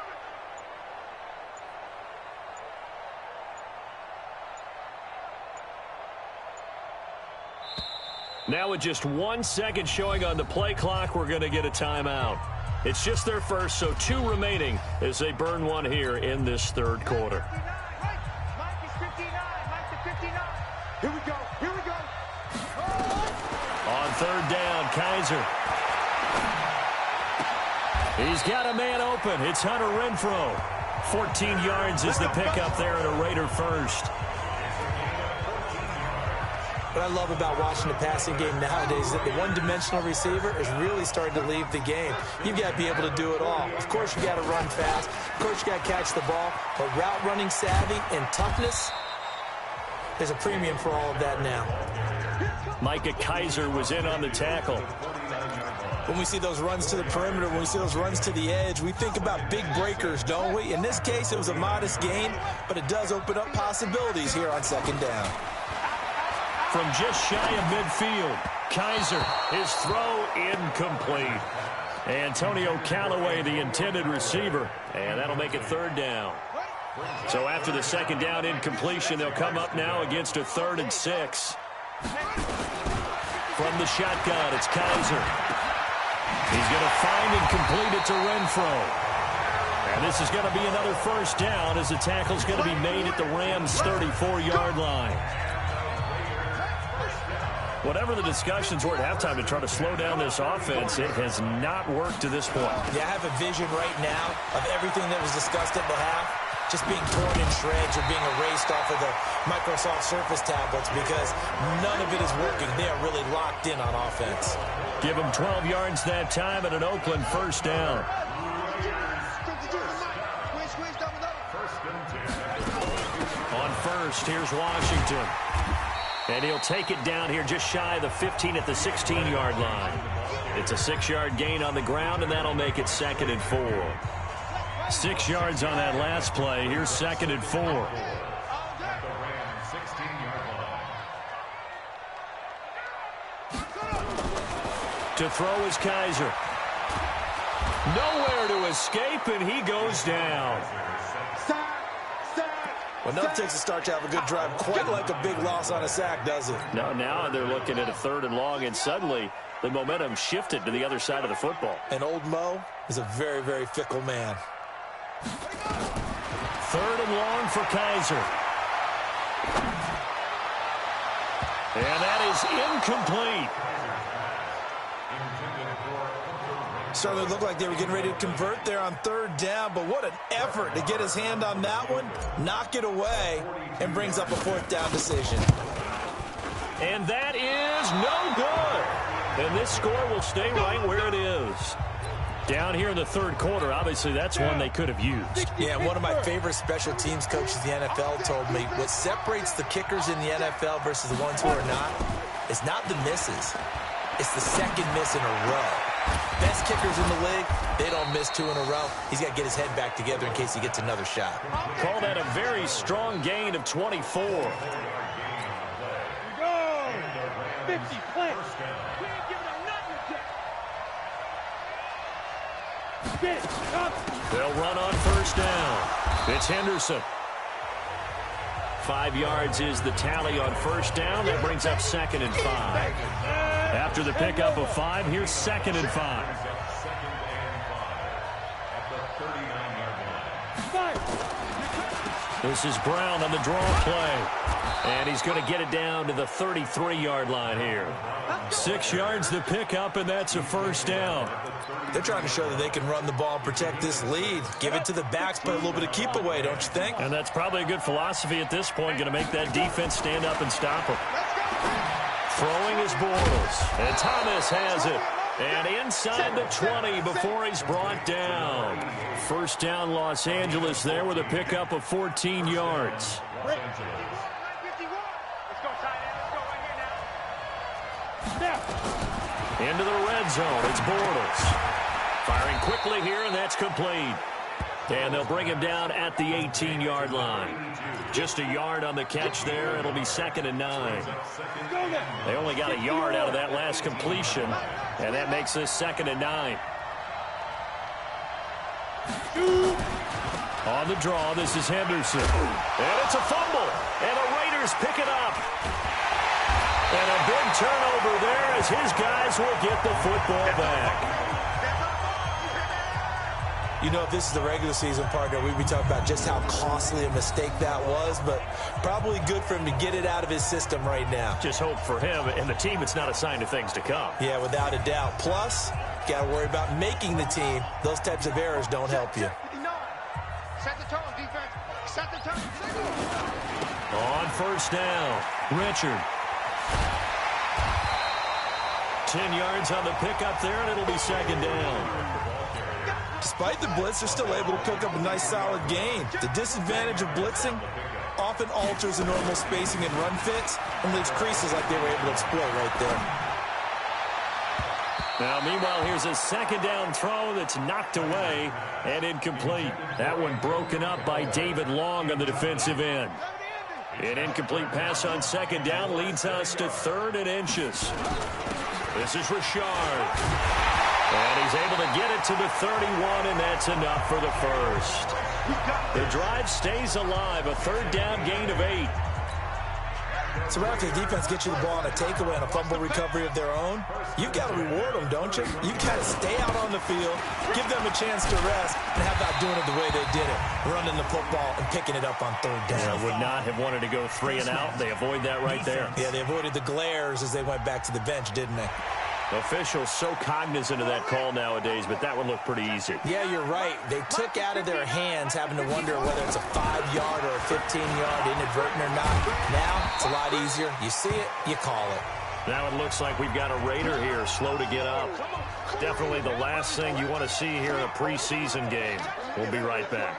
Now with just 1 second showing on the play clock, we're going to get a timeout. It's just their first, so 2 remaining as they burn one here in this third quarter. Mike is 59. Mike to 59. Here we go, here we go. On third down, Kaiser. He's got a man open. It's Hunter Renfrow. 14 yards is the pickup there at a Raider first. What I love about watching the passing game nowadays is that the one-dimensional receiver is really starting to leave the game. You've got to be able to do it all. Of course, you got to run fast. Of course, you got to catch the ball. But route running savvy and toughness, there's a premium for all of that now. Micah Kaiser was in on the tackle. When we see those runs to the perimeter, when we see those runs to the edge, we think about big breakers, don't we? In this case, it was a modest gain, but it does open up possibilities here on second down. From just shy of midfield, Kaiser, his throw incomplete. Antonio Callaway, the intended receiver, and that'll make it third down. So after the second down incompletion, they'll come up now against a 3rd and 6. From the shotgun, it's Kaiser. He's going to find and complete it to Renfrow. And this is going to be another first down as the tackle's going to be made at the Rams' 34-yard line. Whatever the discussions were at halftime to try to slow down this offense, it has not worked to this point. Yeah, I have a vision right now of everything that was discussed at the half just being torn in shreds or being erased off of the Microsoft Surface tablets because none of it is working. They are really locked in on offense. Give them 12 yards that time at an Oakland first down. On first, here's Washington. And he'll take it down here just shy of the 15 at the 16-yard line. It's a 6-yard gain on the ground, and that'll make it 2nd and 4. 6 yards on that last play. Here's 2nd and 4. To throw is Kaiser. Nowhere to escape, and he goes down. Well, enough takes a start to have a good drive. Quite like a big loss on a sack, does it? No, now they're looking at a 3rd and long, and suddenly the momentum shifted to the other side of the football. And old Mo is a very, very fickle man. 3rd and long for Kaiser. And that is incomplete. Certainly looked like they were getting ready to convert there on 3rd down, but what an effort to get his hand on that one, knock it away, and brings up a 4th down decision. And that is no good. And this score will stay right where it is. Down here in the 3rd quarter, obviously that's one they could have used. Yeah, one of my favorite special teams coaches in the NFL told me what separates the kickers in the NFL versus the ones who are not is not the misses. It's the 2nd miss in a row. Best kickers in the league, they don't miss 2 in a row. He's got to get his head back together in case he gets another shot. Call that a very strong gain of 24. Go! 50, play. We ain't giving them nothing yet. Spin, up. They'll run on first down. It's Henderson. 5 yards is the tally on first down. That brings up 2nd and 5. After the pickup of 5, here's 2nd and 5. This is Brown on the draw play. And he's going to get it down to the 33-yard line here. 6 yards the pickup, and that's a first down. They're trying to show that they can run the ball and protect this lead. Give it to the backs, play a little bit of keep away, don't you think? And that's probably a good philosophy at this point, going to make that defense stand up and stop them. Throwing is Bortles, and Thomas has it. And inside the 20 before he's brought down. First down, Los Angeles there with a pickup of 14 yards. Let's go, tight end. Let's go right here now. Into the red zone, it's Bortles. Firing quickly here, and that's complete. And they'll bring him down at the 18-yard line. Just a yard on the catch there. It'll be 2nd and 9. They only got a yard out of that last completion, and that makes this 2nd and 9. On the draw, this is Henderson. And it's a fumble, and the Raiders pick it up. And a big turnover there as his guys will get the football back. You know, if this is the regular season, partner, we'd be talking about just how costly a mistake that was, but probably good for him to get it out of his system right now. Just hope for him and the team it's not a sign of things to come. Yeah, without a doubt. Plus, got to worry about making the team. Those types of errors don't help you. Set the tone, defense. Set the tone. On first down, Richard. 10 yards on the pickup there, and it'll be 2nd down. Despite the blitz, they're still able to pick up a nice, solid gain. The disadvantage of blitzing often alters the normal spacing and run fits and leaves creases like they were able to exploit right there. Now, meanwhile, here's a 2nd down throw that's knocked away and incomplete. That one broken up by David Long on the defensive end. An incomplete pass on 2nd down leads us to 3rd and inches. This is Richard. And he's able to get it to the 31, and that's enough for the first. The drive stays alive, a 3rd down gain of 8. So after the defense gets you the ball on a takeaway and a fumble recovery of their own, you've got to reward them, don't you? You've got to stay out on the field, give them a chance to rest, and how about doing it the way they did it, running the football and picking it up on 3rd down. Yeah, would not have wanted to go 3 and out. They avoid that right there. Yeah, they avoided the glares as they went back to the bench, didn't they? Officials so cognizant of that call nowadays, but that would look pretty easy. Yeah, you're right. They took out of their hands having to wonder whether it's a 5-yard or a 15-yard inadvertent or not. Now, it's a lot easier. You see it, you call it. Now it looks like we've got a Raider here, slow to get up. Definitely the last thing you want to see here in a preseason game. We'll be right back.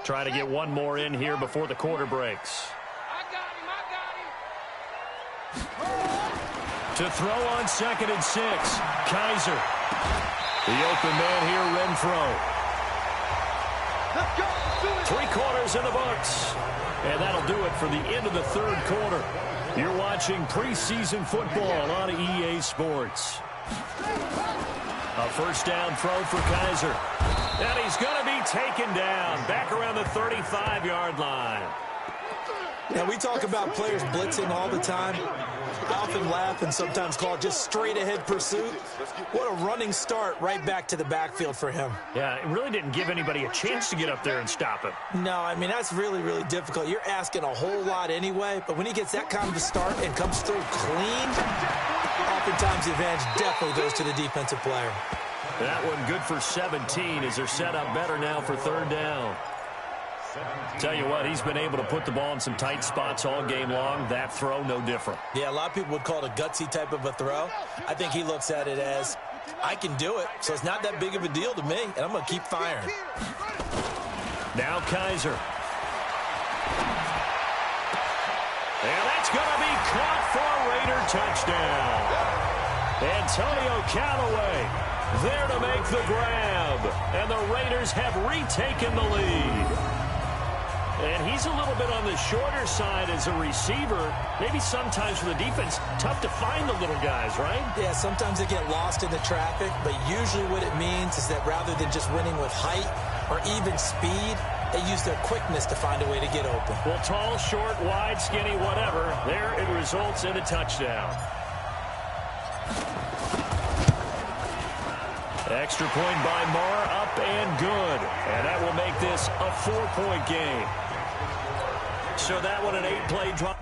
Trying to get one more in here before the quarter breaks. To throw on 2nd and 6, Kaiser. The open man here, Renfro. 3 quarters in the books. And that'll do it for the end of the 3rd quarter. You're watching preseason football on EA Sports. A 1st down throw for Kaiser. And he's going to be taken down back around the 35-yard line. Now, we talk about players blitzing all the time. I often laugh and sometimes call it just straight-ahead pursuit. What a running start right back to the backfield for him. Yeah, it really didn't give anybody a chance to get up there and stop him. No, I mean, that's really, really difficult. You're asking a whole lot anyway, but when he gets that kind of a start and comes through clean, oftentimes the advantage definitely goes to the defensive player. That one good for 17 as they're set up better now for 3rd down. Tell you what, he's been able to put the ball in some tight spots all game long. That throw, no different. Yeah, a lot of people would call it a gutsy type of a throw. I think he looks at it as, I can do it, so it's not that big of a deal to me, and I'm going to keep firing. Now Kaiser. And that's going to be caught for a Raider touchdown. Antonio Callaway there to make the grab. And the Raiders have retaken the lead. And he's a little bit on the shorter side as a receiver. Maybe sometimes for the defense, tough to find the little guys, right? Yeah, sometimes they get lost in the traffic, but usually what it means is that rather than just winning with height or even speed, they use their quickness to find a way to get open. Well, tall, short, wide, skinny, whatever, there it results in a touchdown. Extra point by Marr, up and good. And that will make this a 4-point game. So that one an 8-play drive.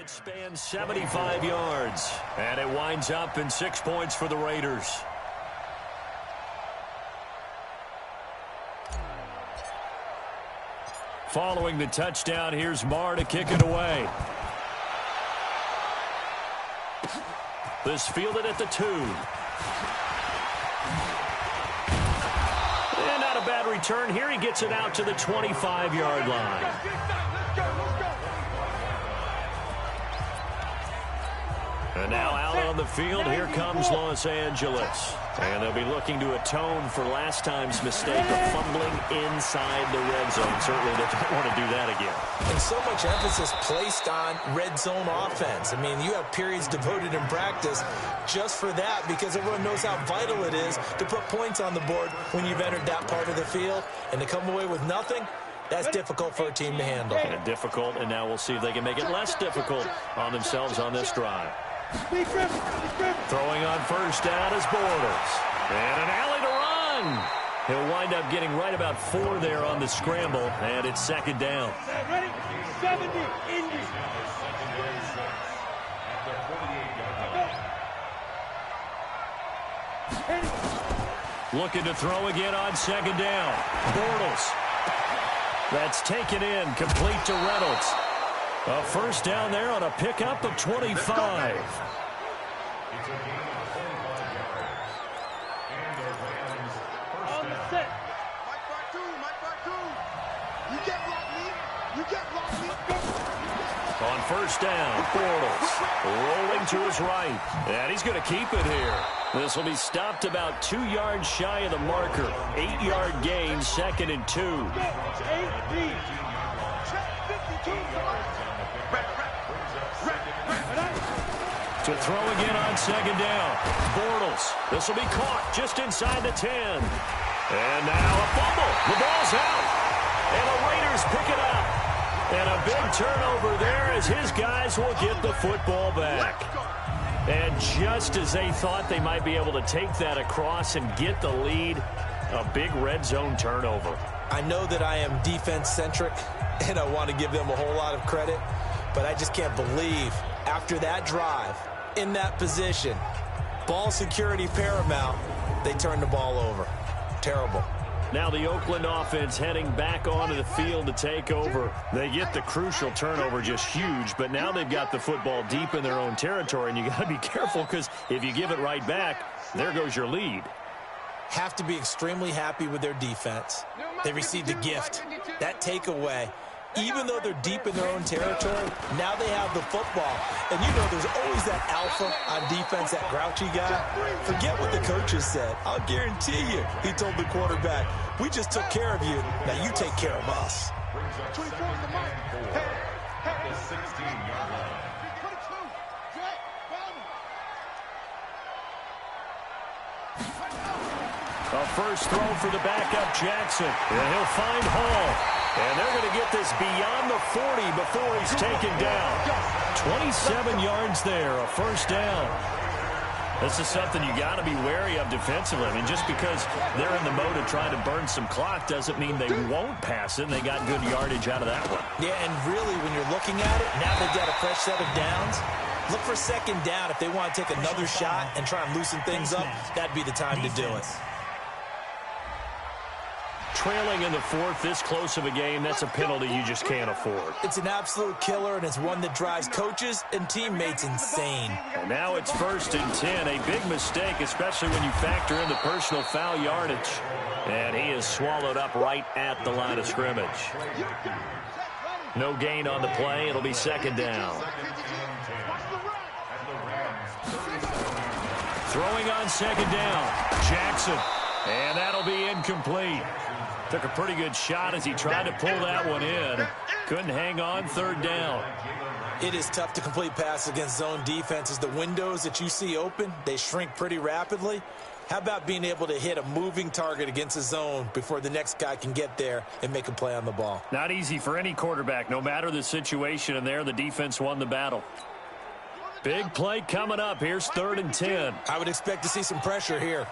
It spans 75 yards, and it winds up in 6 points for the Raiders. Following the touchdown, here's Marr to kick it away. This fielded at the 2. And not a bad return here. He gets it out to the 25-yard line. And now out on the field, here comes Los Angeles. And they'll be looking to atone for last time's mistake of fumbling inside the red zone. Certainly they don't want to do that again. And so much emphasis placed on red zone offense. I mean, you have periods devoted in practice just for that because everyone knows how vital it is to put points on the board when you've entered that part of the field. And to come away with nothing, that's difficult for a team to handle. And difficult, and now we'll see if they can make it less difficult on themselves on this drive. Throwing on first down is Bortles. And an alley to run. He'll wind up getting right about 4 there on the scramble, and it's second down. Ready? 70, Indy. Looking to throw again on second down. Bortles. That's taken in, complete to Reynolds. A first down there on a pickup of 25. On first down, Bortles rolling to his right. And he's going to keep it here. This will be stopped about 2 yards shy of the marker. 8-yard gain, 2nd and 2. To throw again on second down. Bortles. This will be caught just inside the 10. And now a fumble. The ball's out. And the Raiders pick it up. And a big turnover there as his guys will get the football back. And just as they thought they might be able to take that across and get the lead, a big red zone turnover. I know that I am defense-centric, and I want to give them a whole lot of credit, but I just can't believe after that drive, in that position, ball security paramount, they turn the ball over. Terrible. Now the Oakland offense heading back onto the field to take over. They get the crucial turnover, just huge, but now they've got the football deep in their own territory, and you got to be careful because if you give it right back, there goes your lead. Have to be extremely happy with their defense. They received a gift. That takeaway, even though they're deep in their own territory, now they have the football. And you know there's always that alpha on defense, that grouchy guy. Forget what the coaches said. I'll guarantee you, he told the quarterback, we just took care of you. Now you take care of us. A first throw for the backup Jackson. And he'll find Hall. And they're going to get this beyond the 40 before he's taken down. 27 yards there, a first down. This is something you got to be wary of defensively. I mean, just because they're in the mode of trying to burn some clock doesn't mean they won't pass it. And they got good yardage out of that one. Yeah, and really, when you're looking at it, now they've got a fresh set of downs. Look for second down if they want to take another shot and try and loosen things up. That'd be the time to do it. Trailing in the 4th, this close of a game, that's a penalty you just can't afford. It's an absolute killer, and it's one that drives coaches and teammates insane. And now it's 1st and 10, a big mistake, especially when you factor in the personal foul yardage. And he is swallowed up right at the line of scrimmage. No gain on the play. It'll be second down. Throwing on second down, Jackson. And that'll be incomplete. Took a pretty good shot as he tried to pull that one in. Couldn't hang on, 3rd down. It is tough to complete passes against zone defenses. The windows that you see open, they shrink pretty rapidly. How about being able to hit a moving target against a zone before the next guy can get there and make a play on the ball? Not easy for any quarterback, no matter the situation, and there the defense won the battle. Big play coming up. Here's 3rd and 10. I would expect to see some pressure here.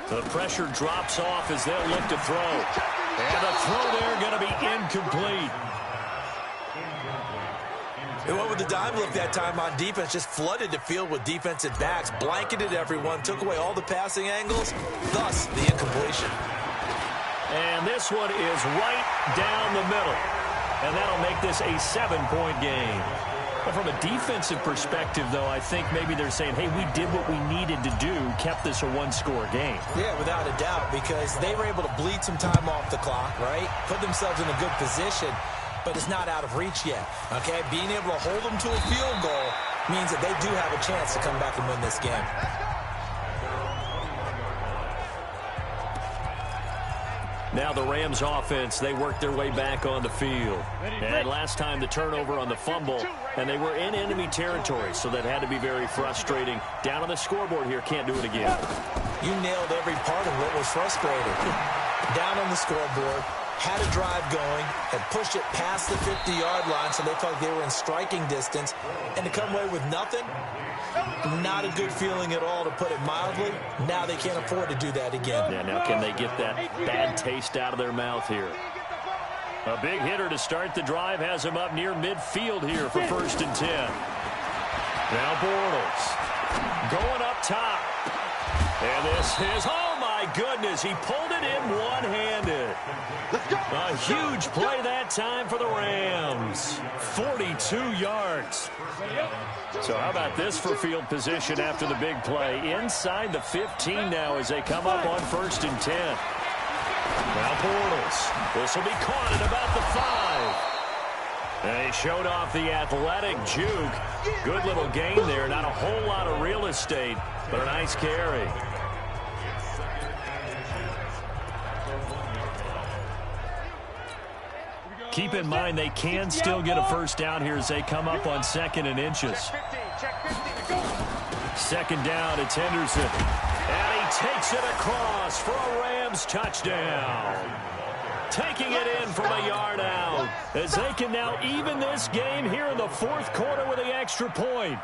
The pressure drops off as they'll look to throw. And the throw there going to be incomplete. They went with the dime look that time on defense, just flooded the field with defensive backs, blanketed everyone, took away all the passing angles, thus the incompletion. And this one is right down the middle. And that'll make this a 7-point game. Well, from a defensive perspective, though, I think maybe they're saying, hey, we did what we needed to do, kept this a one-score game. Yeah, without a doubt, because they were able to bleed some time off the clock, right? Put themselves in a good position, but it's not out of reach yet, okay? Being able to hold them to a field goal means that they do have a chance to come back and win this game. Now the Rams offense, they worked their way back on the field. And last time the turnover on the fumble, and they were in enemy territory, so that had to be very frustrating. Down on the scoreboard here, can't do it again. You nailed every part of what was frustrating. Down on the scoreboard, had a drive going, had pushed it past the 50-yard line, so they felt like they were in striking distance, and to come away with nothing, not a good feeling at all, to put it mildly. Now they can't afford to do that again. Yeah, now can they get that bad taste out of their mouth here? A big hitter to start the drive has him up near midfield here for 1st and 10. Now Bortles going up top. And this is, oh my goodness, he pulled it in one-handed. A huge play that time for the Rams. 42 yards. So how about this for field position after the big play? Inside the 15 now as they come up on 1st and 10. Now Bortles. This will be caught at about the 5. And he showed off the athletic juke. Good little gain there. Not a whole lot of real estate, but a nice carry. Keep in mind they can still get a first down here as they come up on 2nd and inches. 2nd down, it's Henderson. And he takes it across for a Rams touchdown. Taking it in from a yard out as they can now even this game here in the 4th quarter with the extra point.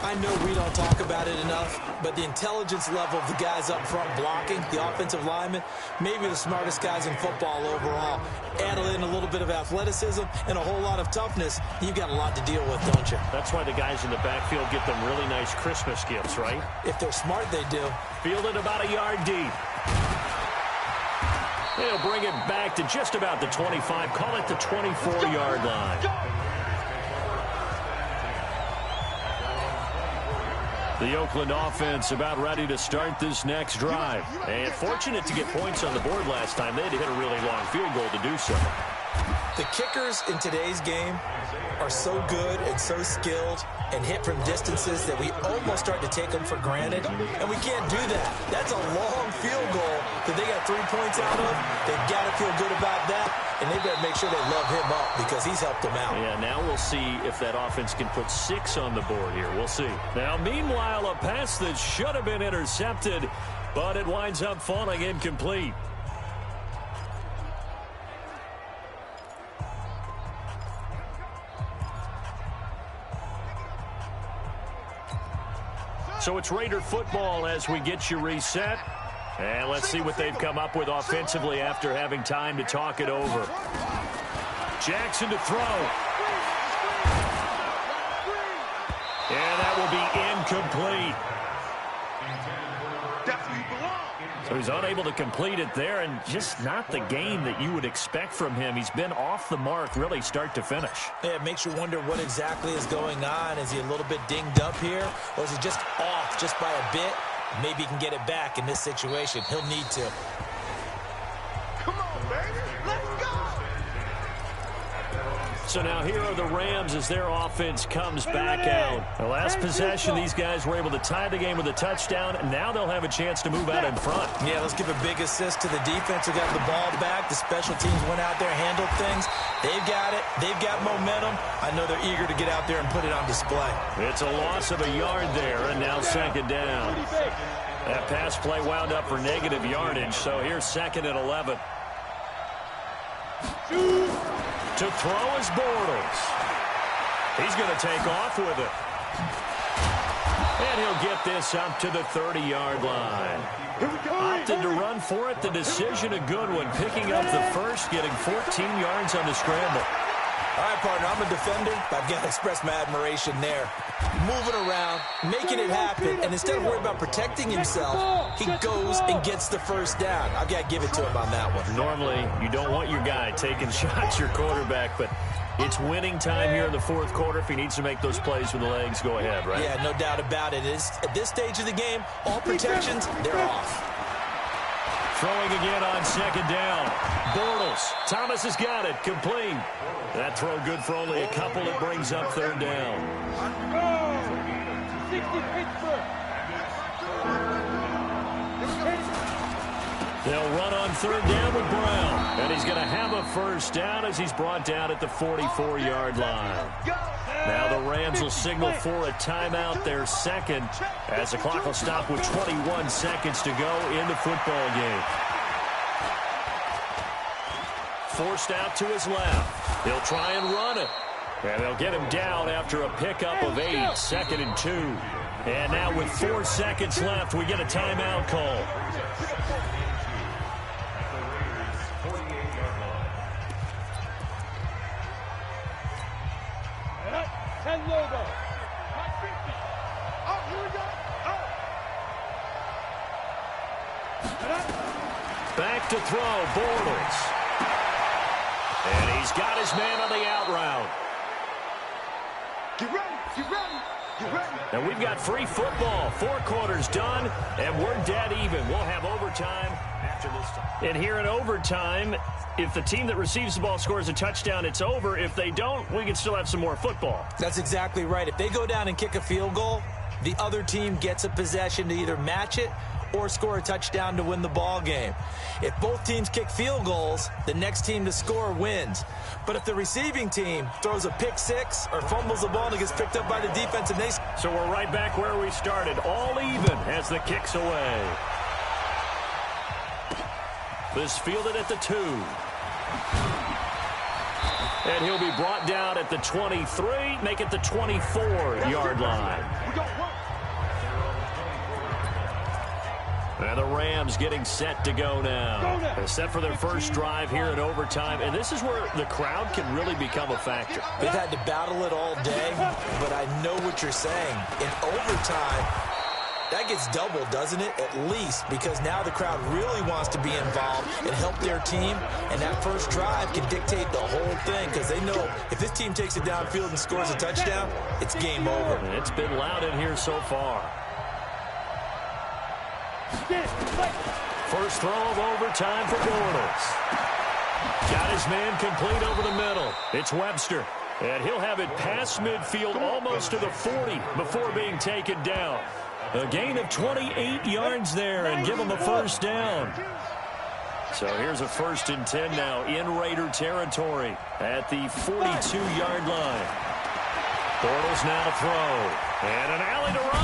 I know we don't talk about it enough, but the intelligence level of the guys up front blocking, the offensive linemen, maybe the smartest guys in football overall. Add in a little bit of athleticism and a whole lot of toughness, you've got a lot to deal with, don't you? That's why the guys in the backfield get them really nice Christmas gifts, right? If they're smart, they do. Fielded about a yard deep. They'll bring it back to just about the 25, call it the 24-yard line. The Oakland offense about ready to start this next drive. And fortunate to get points on the board last time. They had to hit a really long field goal to do so. The kickers in today's game are so good and so skilled and hit from distances that we almost start to take them for granted. And we can't do that. That's a long field goal that they got 3 points out of. They've got to feel good about that. And they better make sure they love him up because he's helped them out. Yeah, now we'll see if that offense can put 6 on the board here. We'll see. Now, meanwhile, a pass that should have been intercepted, but it winds up falling incomplete. So it's Raider football as we get you reset. And let's see what they've come up with offensively after having time to talk it over. Jackson to throw. And that will be incomplete. So he's unable to complete it there, and just not the game that you would expect from him. He's been off the mark really start to finish. Yeah, it makes you wonder what exactly is going on. Is he a little bit dinged up here, or is he just off just by a bit? Maybe he can get it back in this situation. He'll need to. Come on, baby. Let's go. So now here are the Rams as their offense comes back out. The last possession, these guys were able to tie the game with a touchdown, and now they'll have a chance to move out in front. Yeah, let's give a big assist to the defense who got the ball back. The special teams went out there, handled things. They've got it. They've got momentum. I know they're eager to get out there and put it on display. It's a loss of a yard there, and now 2nd down. That pass play wound up for negative yardage, so here's 2nd and 11. To throw is Bortles. He's going to take off with it. And he'll get this up to the 30-yard line. Opted to run for it. The decision a good one. Picking up the first, getting 14 yards on the scramble. All right, partner, I'm a defender, but I've got to express my admiration there. Moving around, making it happen, and instead of worrying about protecting himself, he goes and gets the first down. I've got to give it to him on that one. Normally, you don't want your guy taking shots, your quarterback, but it's winning time here in the fourth quarter. If he needs to make those plays with the legs, go ahead, right? Yeah, no doubt about it. At this stage of the game, all protections, they're off. Throwing again on second down. Bortles. Thomas has got it. Complete. That throw good for only a couple. It brings up third down. 60 Pittsburgh. They'll run on third down with Brown. And he's going to have a first down as he's brought down at the 44-yard line. Now the Rams will signal for a timeout, their second, as the clock will stop with 21 seconds to go in the football game. Forced out to his left. He'll try and run it. And they'll get him down after a pickup of 8, 2nd and 2. And now with 4 seconds left, we get a timeout call. Logo. Oh, here we go. Back to throw, Bortles. And he's got his man on the out route. Get ready, get ready, get ready. And we've got free football. 4 quarters done, and we're dead even. We'll have overtime after this time. And here in overtime, if the team that receives the ball scores a touchdown, it's over. If they don't, we can still have some more football. That's exactly right. If they go down and kick a field goal, the other team gets a possession to either match it or score a touchdown to win the ball game. If both teams kick field goals, the next team to score wins. But if the receiving team throws a pick six or fumbles the ball and it gets picked up by the defense and they... So we're right back where we started, all even as the kick's away. This fielded at the 2. And he'll be brought down at the 23, make it the 24-yard line. And the Rams getting set to go now. They're set for their first drive here in overtime. And this is where the crowd can really become a factor. They've had to battle it all day, but I know what you're saying. In overtime, that gets doubled, doesn't it? At least, because now the crowd really wants to be involved and help their team. And that first drive can dictate the whole thing because they know if this team takes it downfield and scores a touchdown, it's game over. And it's been loud in here so far. First throw of overtime for Bortles. Got his man complete over the middle. It's Webster. And he'll have it past midfield almost to the 40 before being taken down. A gain of 28 yards there and give him a first down. So here's a 1st and 10 now in Raider territory at the 42-yard line. Bortles now to throw. And an alley to run.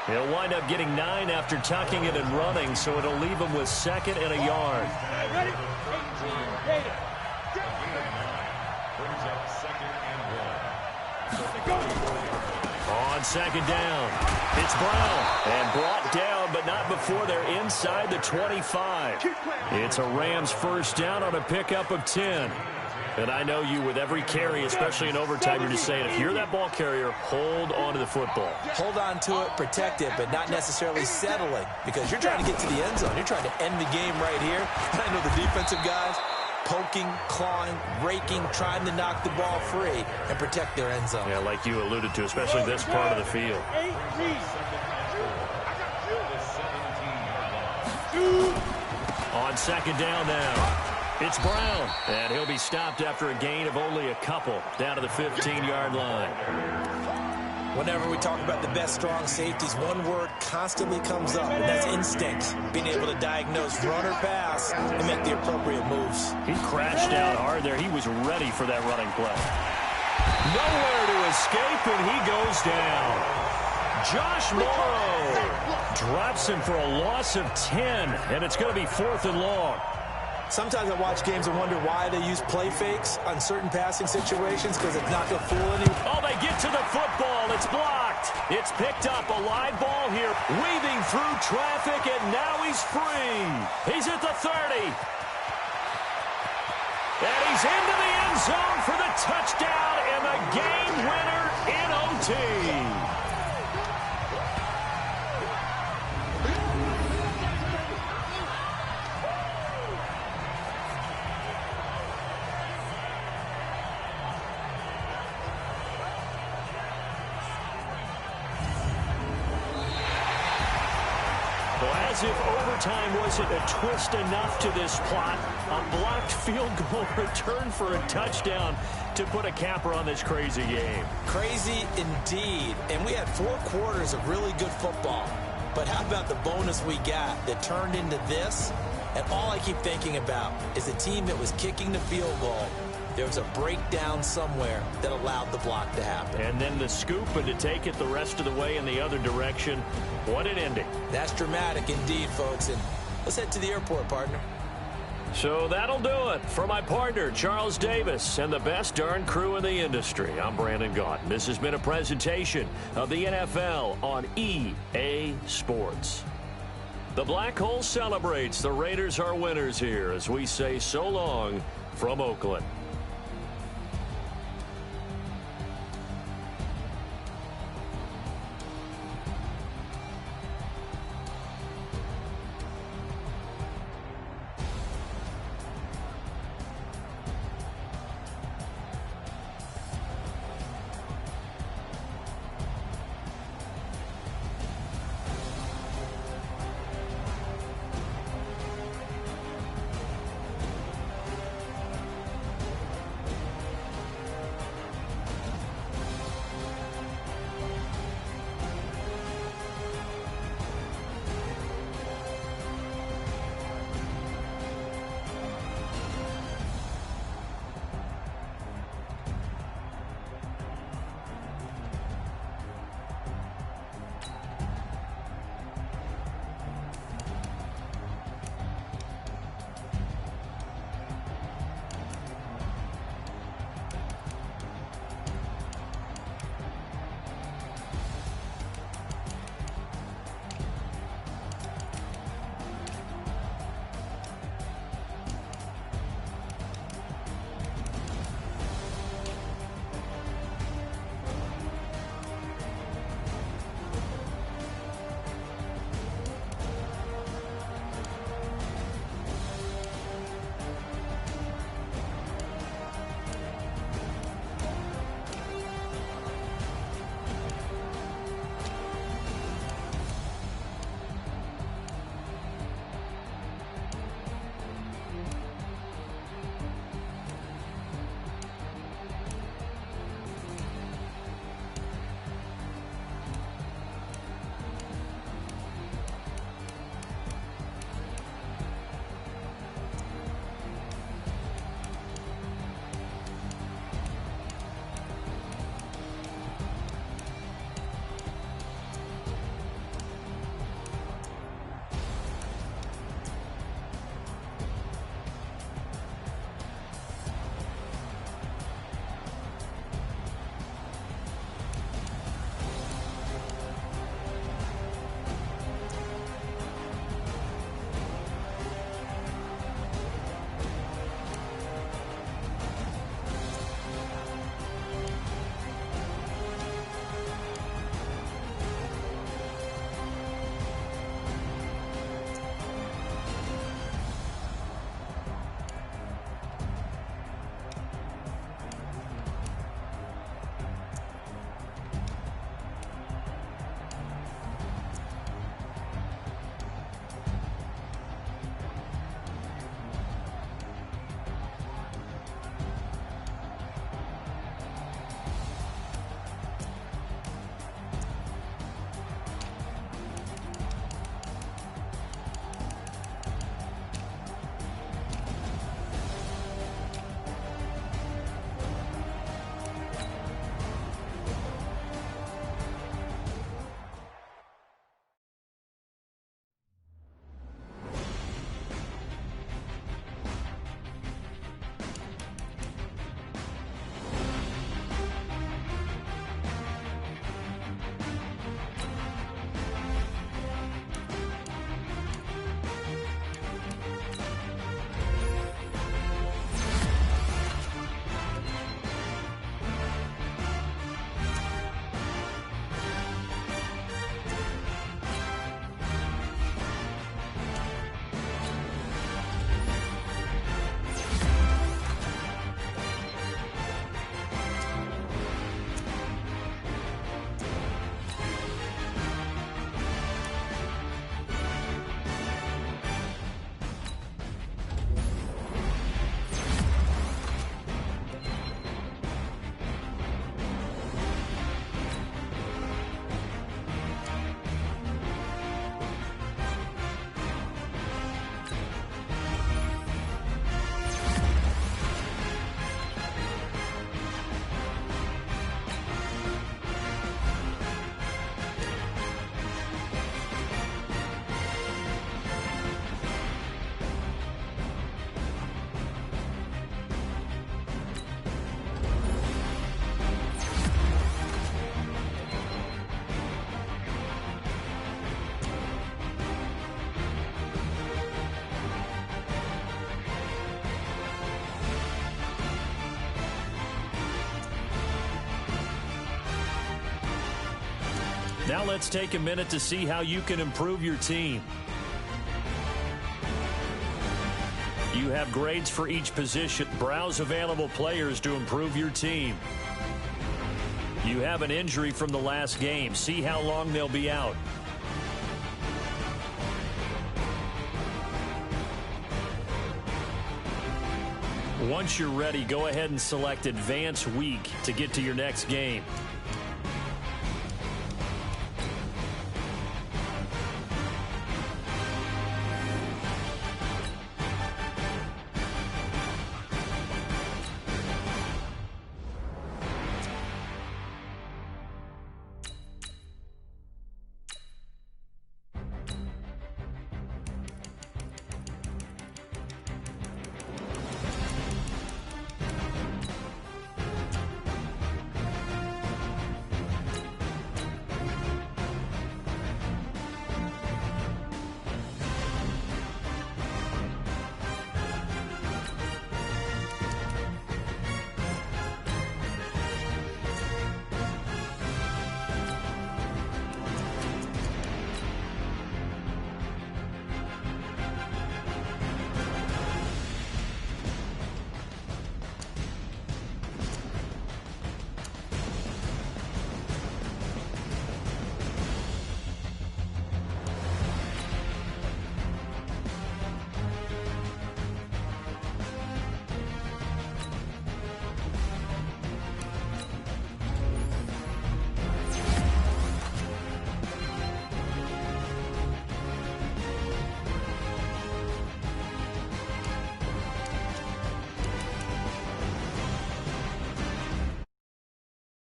He'll wind up getting 9 after tucking it and running, so it'll leave him with 2nd and a yard. Ready? 18, data. On second down, it's Brown. And brought down, but not before they're inside the 25. It's a Rams first down on a pickup of 10. And I know you, with every carry, especially in overtime, you're just saying, if you're that ball carrier, hold on to the football. Hold on to it, protect it, but not necessarily settling because you're trying to get to the end zone. You're trying to end the game right here. And I know the defensive guys poking, clawing, raking, trying to knock the ball free and protect their end zone. Yeah, like you alluded to, especially this part of the field. 18. On second down now. It's Brown, and he'll be stopped after a gain of only a couple down to the 15-yard line. Whenever we talk about the best strong safeties, one word constantly comes up, and that's instinct. Being able to diagnose run or pass and make the appropriate moves. He crashed out hard there. He was ready for that running play. Nowhere to escape, and he goes down. Josh Morrow drops him for a loss of 10, and it's going to be 4th and long. Sometimes I watch games and wonder why they use play fakes on certain passing situations because it's not going to fool anyone. Oh, they get to the football. It's blocked. It's picked up. A live ball here, weaving through traffic, and now he's free. He's at the 30. And he's into the end zone for the touchdown and the game winner in OT. As if overtime wasn't a twist enough to this plot, a blocked field goal return for a touchdown to put a capper on this crazy game. Crazy indeed. And we had 4 quarters of really good football. But how about the bonus we got that turned into this? And all I keep thinking about is the team that was kicking the field goal. There was a breakdown somewhere that allowed the block to happen. And then the scoop and to take it the rest of the way in the other direction. What an ending. That's dramatic indeed, folks. And let's head to the airport, partner. So that'll do it for my partner, Charles Davis, and the best darn crew in the industry. I'm Brandon Gaudin. This has been a presentation of the NFL on EA Sports. The Black Hole celebrates. The Raiders are winners here as we say so long from Oakland. Now let's take a minute to see how you can improve your team. You have grades for each position. Browse available players to improve your team. You have an injury from the last game. See how long they'll be out. Once you're ready, go ahead and select Advance Week to get to your next game.